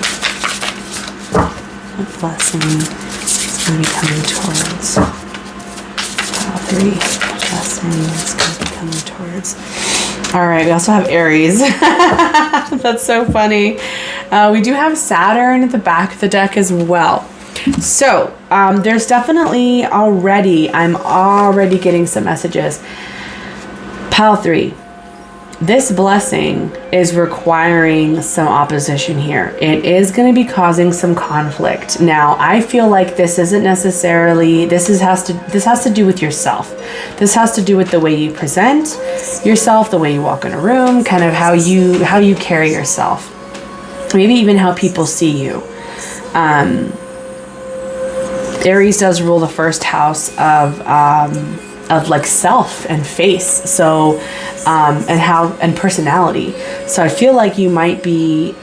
Speaker 1: What blessing is going to be coming towards pile 3? What blessing is going to be coming towards? All right, we also have Aries. That's so funny. We do have Saturn at the back of the deck as well. So there's definitely I'm already getting some messages. Pile 3. This blessing is requiring some opposition here. It is going to be causing some conflict. Now, I feel like this isn't necessarily, this has to do with yourself. This has to do with the way you present yourself, the way you walk in a room, kind of how you carry yourself. Maybe even how people see you. Aries does rule the first house of like self and face, so and personality. So I feel like you might be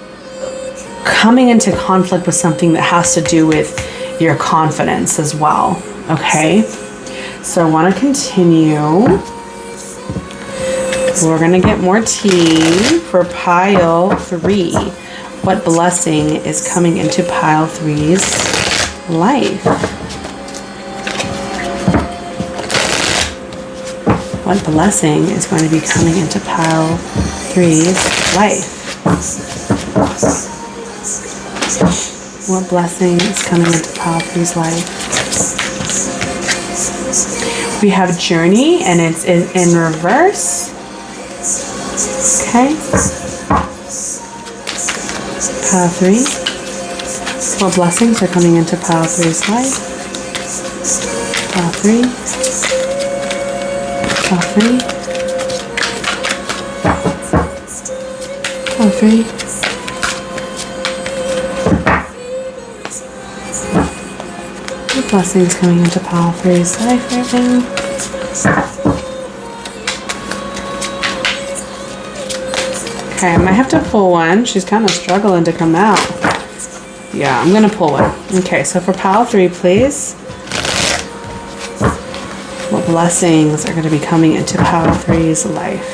Speaker 1: coming into conflict with something that has to do with your confidence as well. Okay, so I want to continue. We're gonna get more tea for pile 3. What blessing is coming into pile 3's life? What blessing is going to be coming into pile 3's life? What blessing is coming into pile 3's life? We have journey, and it's in reverse. Okay. Pile 3. What blessings are coming into pile 3's life? Pile 3. Pile 3. Pile 3. What blessings coming into pile 3's life right now? Okay, I might have to pull one. She's kind of struggling to come out. Yeah, I'm gonna pull one. Okay, so for pile 3, please. What blessings are going to be coming into pile 3's life?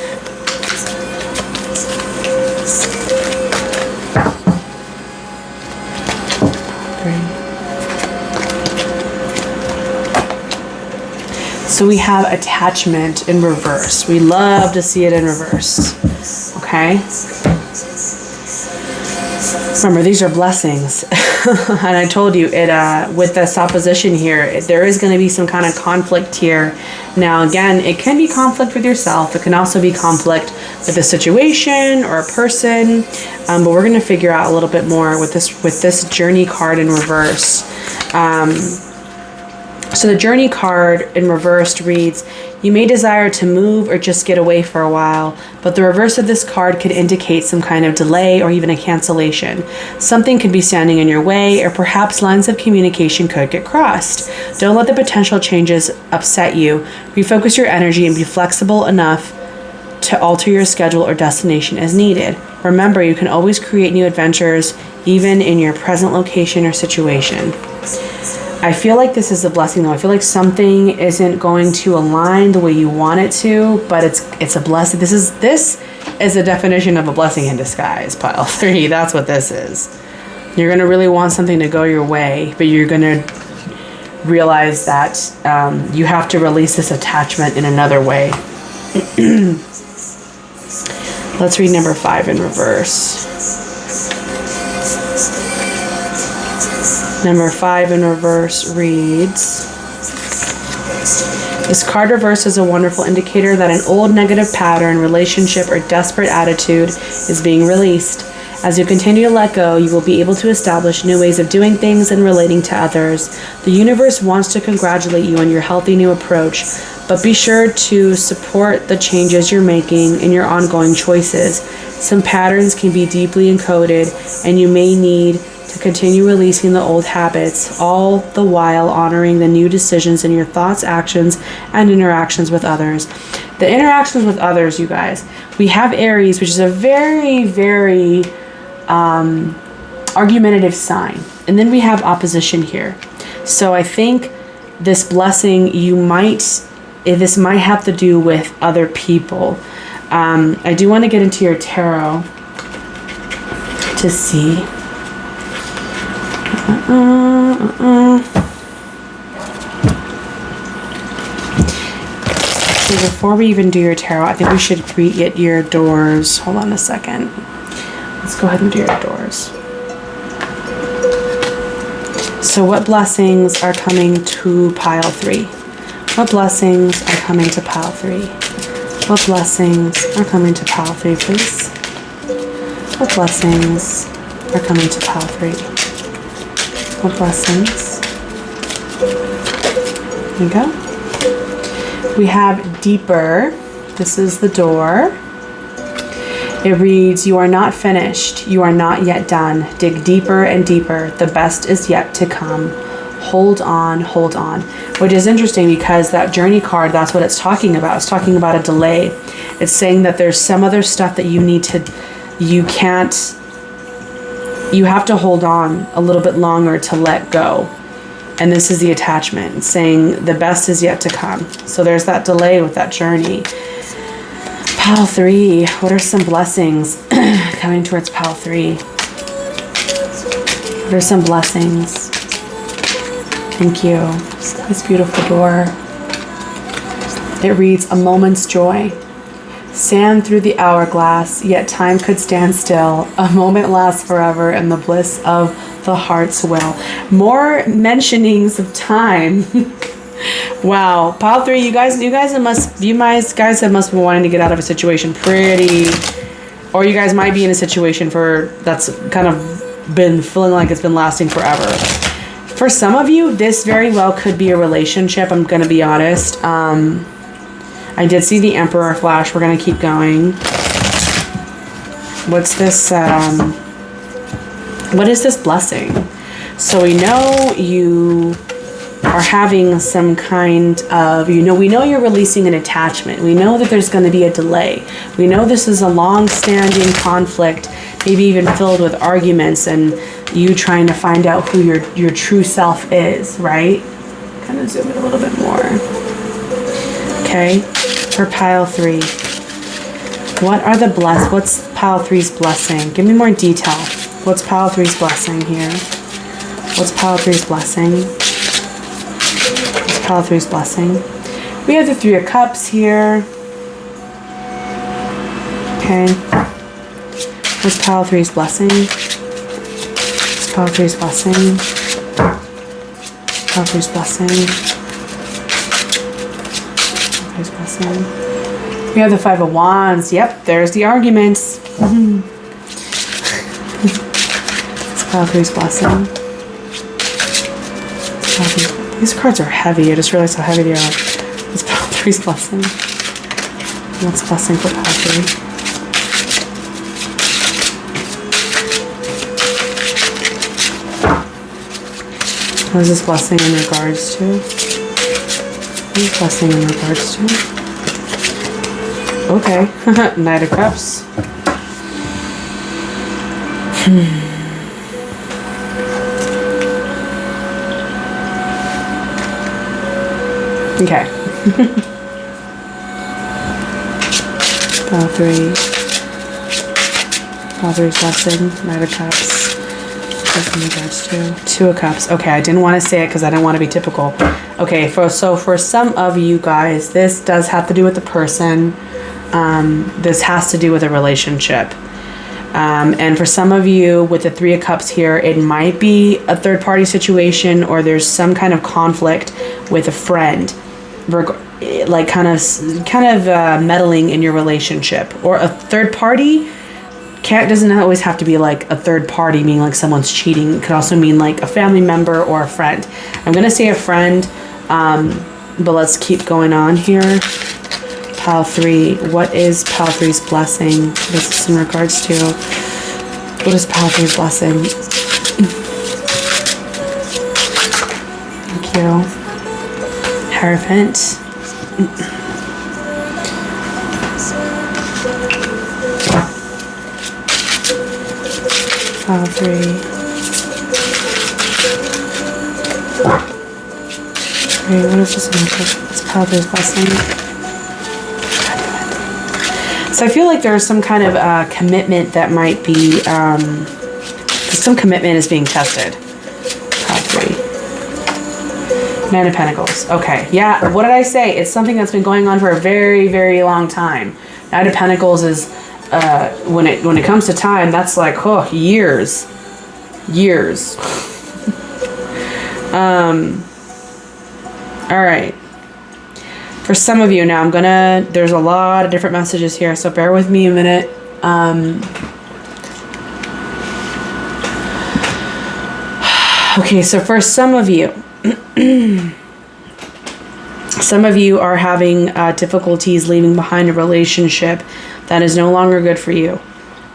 Speaker 1: So we have attachment in reverse. We love to see it in reverse. Okay? Remember, these are blessings. And I told you, with this opposition here, there is going to be some kind of conflict here. Now, again, it can be conflict with yourself. It can also be conflict with a situation or a person. But we're going to figure out a little bit more with this journey card in reverse. So the journey card in reverse reads, you may desire to move or just get away for a while, but the reverse of this card could indicate some kind of delay or even a cancellation. Something could be standing in your way, or perhaps lines of communication could get crossed. Don't let the potential changes upset you. Refocus your energy and be flexible enough to alter your schedule or destination as needed. Remember, you can always create new adventures, even in your present location or situation. I feel like this is a blessing, though. I feel like something isn't going to align the way you want it to, but it's a blessing. This is a definition of a blessing in disguise, pile 3. That's what this is. You're going to really want something to go your way, but you're going to realize that you have to release this attachment in another way. Let's read number 5 in reverse. Number 5 in reverse reads, this card reverse is a wonderful indicator that an old negative pattern, relationship, or desperate attitude is being released. As you continue to let go, you will be able to establish new ways of doing things and relating to others. The universe wants to congratulate you on your healthy new approach, but be sure to support the changes you're making in your ongoing choices. Some patterns can be deeply encoded, and you may need to continue releasing the old habits, all the while honoring the new decisions in your thoughts, actions, and interactions with others. The interactions with others, you guys, we have Aries, which is a very, very argumentative sign. And then we have opposition here. So I think this blessing, this might have to do with other people. I do want to get into your tarot to see. So before we even do your tarot, I think we should get your doors. Hold on a second. Let's go ahead and do your doors. So what blessings are coming to pile 3? What blessings are coming to pile 3? What blessings are coming to pile 3, please? What blessings are coming to pile 3? What blessings? There you go. We have deeper. This is the door. It reads, you are not finished. You are not yet done. Dig deeper and deeper. The best is yet to come. Hold on, hold on. Which is interesting because that journey card, that's what it's talking about. It's talking about a delay. It's saying that there's some other stuff that you have to hold on a little bit longer to let go. And this is the attachment. It's saying the best is yet to come. So there's that delay with that journey. Pile 3, what are some blessings coming towards pile 3? What are some blessings? Thank you. This beautiful door. It reads, a moment's joy. Sand through the hourglass, yet time could stand still. A moment lasts forever in the bliss of the heart's will. More mentionings of time. Wow, pile 3, you guys must have been wanting to get out of a situation or you guys might be in a situation that's kind of been feeling like it's been lasting forever. For some of you, this very well could be a relationship. I'm gonna be honest. I did see the Emperor flash. We're gonna keep going. What's this? What is this blessing? So we know you are having some kind of, we know you're releasing an attachment. We know that there's going to be a delay. We know this is a long-standing conflict, maybe even filled with arguments and you trying to find out who your true self is, right? Kind of zoom in a little bit more. Okay, for pile 3. What's pile 3's blessing? Give me more detail. What's pile 3's blessing here? What's pile 3's blessing? Pile 3's blessing. We have the 3 of Cups here. Okay. What's pile 3's blessing? What's pile 3's blessing? Pile 3's blessing. Pile 3's blessing. We have the 5 of Wands. Yep, there's the arguments. It's pile 3's blessing. These cards are heavy. I just realized how heavy they are. What's pile 3's blessing? What's blessing for pile 3? What is this blessing in regards to? What is blessing in regards to? Okay. Knight of Cups. Okay. Pile 3. Pile 3's blessing. Knight of Cups. What's in regards to? 2 of Cups. Okay, I didn't want to say it because I didn't want to be typical. Okay, for some of you guys, this does have to do with the person. This has to do with a relationship. And for some of you with the 3 of Cups here, it might be a third party situation or there's some kind of conflict with a friend, like kind of meddling in your relationship. Or a third party doesn't always have to be like a third party, meaning like someone's cheating. It could also mean like a family member or a friend. I'm going to say a friend, but let's keep going on here. Pile 3. What is pile 3's blessing? What is this in regards to? What is pile 3's blessing? 2. Hierophant. Pile 3. 3. What is this? It's Pile 3's blessing. So I feel like there's some kind of commitment that might be, some commitment is being tested. Pile 3. Nine of Pentacles. Okay, yeah, what did I say? It's something that's been going on for a very, very long time. Nine of Pentacles is, when it comes to time, that's like, oh, years. Years. All right. For some of you now, there's a lot of different messages here, so bear with me a minute. Okay, so for some of you, some of you are having difficulties leaving behind a relationship that is no longer good for you.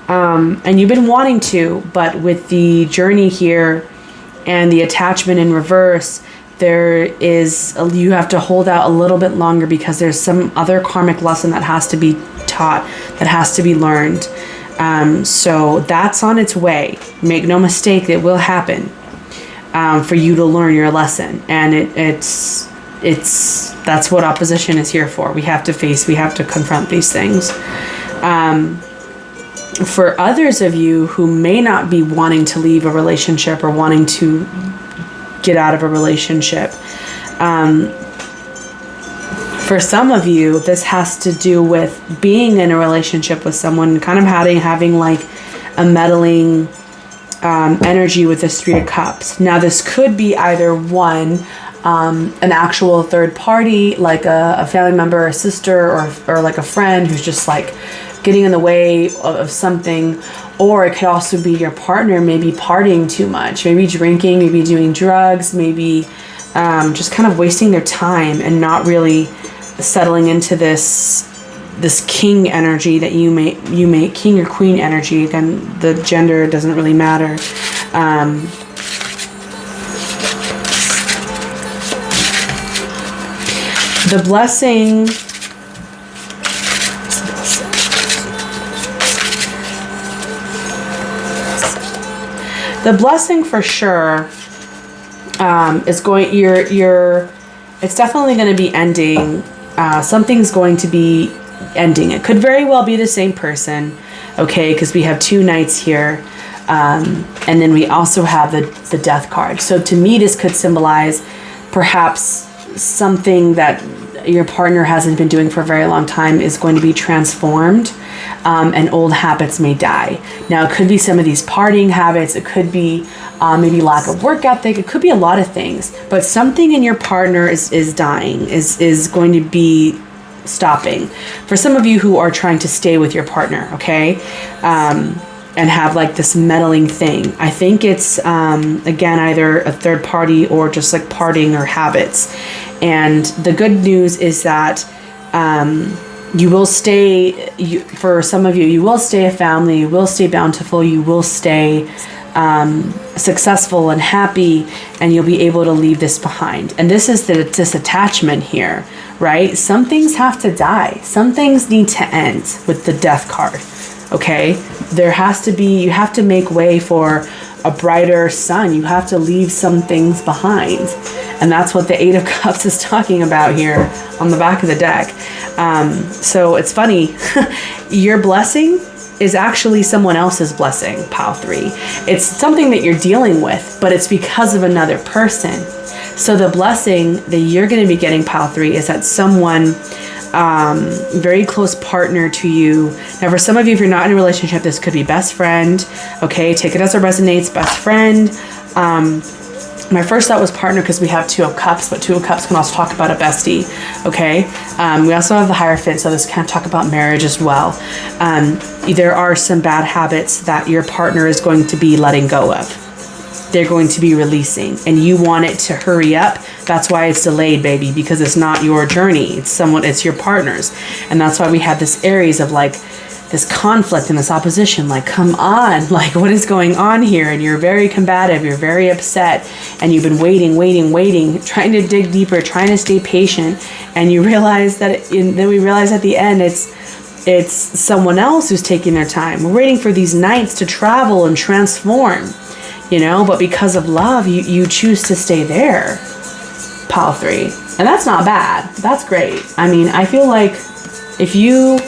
Speaker 1: And you've been wanting to, but with the journey here and the attachment in reverse, you have to hold out a little bit longer because there's some other karmic lesson that has to be taught, that has to be learned. So that's on its way. Make no mistake, it will happen for you to learn your lesson. And that's what opposition is here for. We have to confront these things. For others of you who may not be wanting to leave a relationship or wanting to get out of a relationship, for some of you, this has to do with being in a relationship with someone, kind of having like a meddling energy with this 3 of Cups. Now, this could be either one, an actual third party, like a family member, a sister, or like a friend who's just like getting in the way of something, or it could also be your partner maybe partying too much, maybe drinking, maybe doing drugs, maybe just kind of wasting their time and not really settling into this king energy that you may king or queen energy. Again, the gender doesn't really matter. The blessing. The blessing for sure is going. It's definitely going to be ending. Something's going to be ending. It could very well be the same person, okay? Because we have 2 knights here, and then we also have the Death card. So to me, this could symbolize perhaps something that your partner hasn't been doing for a very long time is going to be transformed, and old habits may die. Now, it could be some of these partying habits. It could be maybe lack of work ethic. It could be a lot of things. But something in your partner is dying, is going to be stopping. For some of you who are trying to stay with your partner, okay, and have like this meddling thing, I think it's, again, either a third party or just like partying or habits. And the good news is that you will stay, for some of you, you will stay a family, you will stay bountiful, you will stay successful and happy, and you'll be able to leave this behind. And this is this attachment here, right? Some things have to die. Some things need to end with the Death card, okay? There has to be, you have to make way for a brighter sun. You have to leave some things behind. And that's what the 8 of Cups is talking about here on the back of the deck. So it's funny, your blessing is actually someone else's blessing, Pile 3. It's something that you're dealing with, but it's because of another person. So the blessing that you're going to be getting, Pile 3, is that someone, very close partner to you. Now, for some of you, if you're not in a relationship, this could be best friend. Okay, take it as it resonates, best friend. My first thought was partner because we have 2 of Cups, but 2 of Cups can also talk about a bestie, okay? We also have the Hierophant, so this can talk about marriage as well. There are some bad habits that your partner is going to be letting go of. They're going to be releasing, and you want it to hurry up. That's why it's delayed, baby, because it's not your journey. It's your partner's. And that's why we have this Aries of like this conflict and this opposition, like, come on, like, what is going on here? And you're very combative, you're very upset, and you've been waiting, trying to dig deeper, trying to stay patient, and you realize that, then we realize at the end, it's someone else who's taking their time. We're waiting for these knights to travel and transform, you know, but because of love, you choose to stay there, pile 3. And that's not bad. That's great. I mean, I feel like if you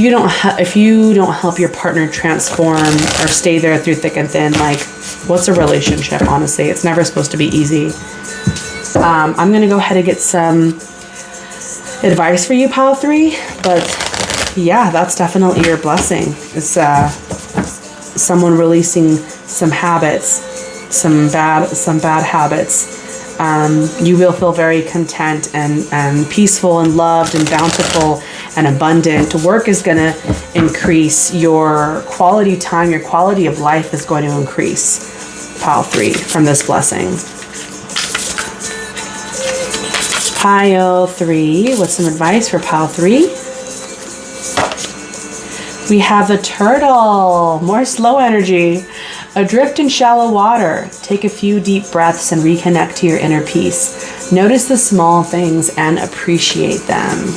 Speaker 1: don't help your partner transform or stay there through thick and thin, like, what's a relationship? Honestly, it's never supposed to be easy. I'm gonna go ahead and get some advice for you, pile 3. But yeah, that's definitely your blessing. It's someone releasing some habits, some bad habits. You will feel very content and peaceful and loved and bountiful and abundant. Work is going to increase. Your quality time, your quality of life is going to increase, pile 3, from this blessing. Pile 3, what's some advice for pile 3? We have the turtle, more slow energy. Adrift in shallow water. Take a few deep breaths and reconnect to your inner peace. Notice the small things and appreciate them.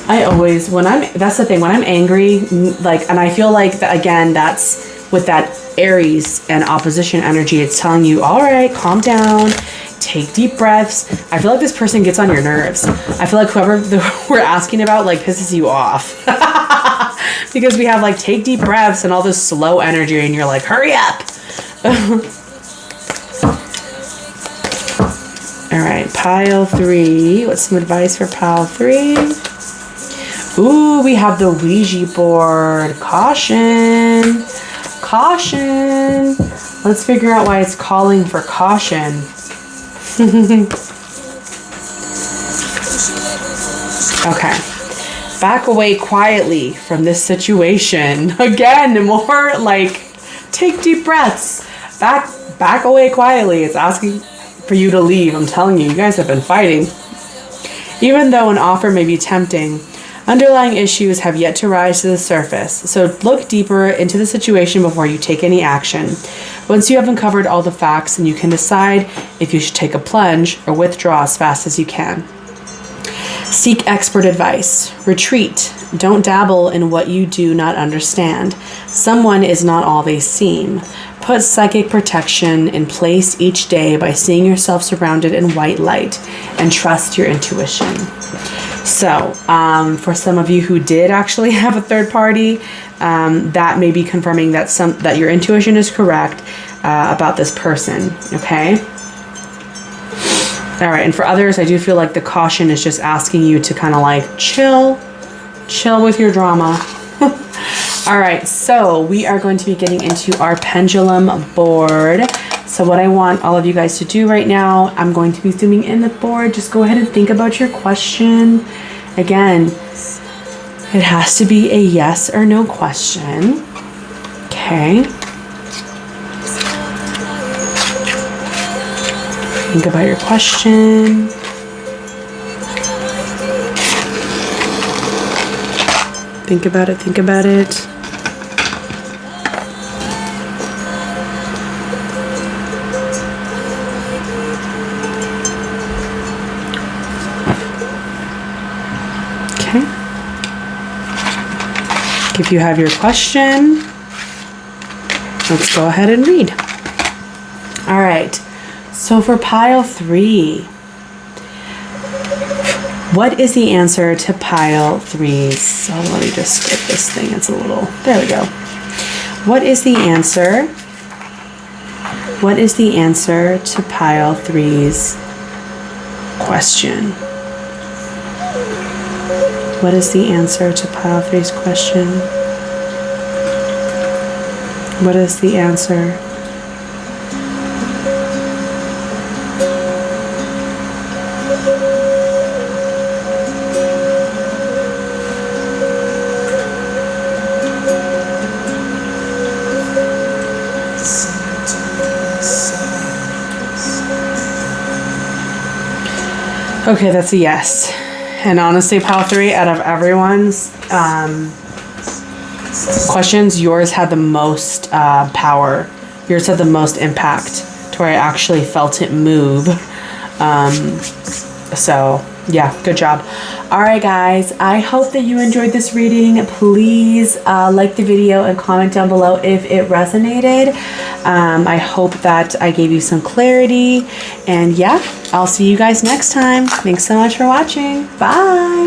Speaker 1: That's the thing, when I'm angry, like, and I feel like, again, that's with that Aries and opposition energy, it's telling you, all right, calm down, take deep breaths. I feel like this person gets on your nerves. I feel like whoever we're asking about, like, pisses you off. Because we have, like, take deep breaths and all this slow energy, and you're like, hurry up. All right, pile 3. What's some advice for pile 3? Ooh, we have the Ouija board. Caution. Caution. Let's figure out why it's calling for caution. Okay. Back away quietly from this situation. Again, more like, take deep breaths. Back away quietly. It's asking for you to leave. I'm telling you, you guys have been fighting. Even though an offer may be tempting, underlying issues have yet to rise to the surface. So look deeper into the situation before you take any action. Once you have uncovered all the facts, then you can decide if you should take a plunge or withdraw as fast as you can. Seek expert advice. Retreat. Don't dabble in what you do not understand. Someone is not all they seem. Put psychic protection in place each day by seeing yourself surrounded in white light, and trust your intuition. So, for some of you who did actually have a third party, that may be confirming that your intuition is correct about this person. Okay. All right, and for others, I do feel like the caution is just asking you to kind of like chill with your drama. All right, so we are going to be getting into our pendulum board. So what I want all of you guys to do right now, I'm going to be zooming in the board. Just go ahead and think about your question. Again, it has to be a yes or no question. Okay. Think about your question. Think about it. Okay. If you have your question, let's go ahead and read. All right. So for pile 3, what is the answer to pile 3? So let me just skip this thing. It's a little, there we go. What is the answer? What is the answer to pile 3's question? What is the answer to pile 3's question? What is the answer? Okay, that's a yes. And honestly, pile 3, out of everyone's questions, yours had the most power. Yours had the most impact to where I actually felt it move. So yeah, good job. All right, guys, I hope that you enjoyed this reading. Please like the video and comment down below if it resonated. I hope that I gave you some clarity. And yeah, I'll see you guys next time. Thanks so much for watching. Bye.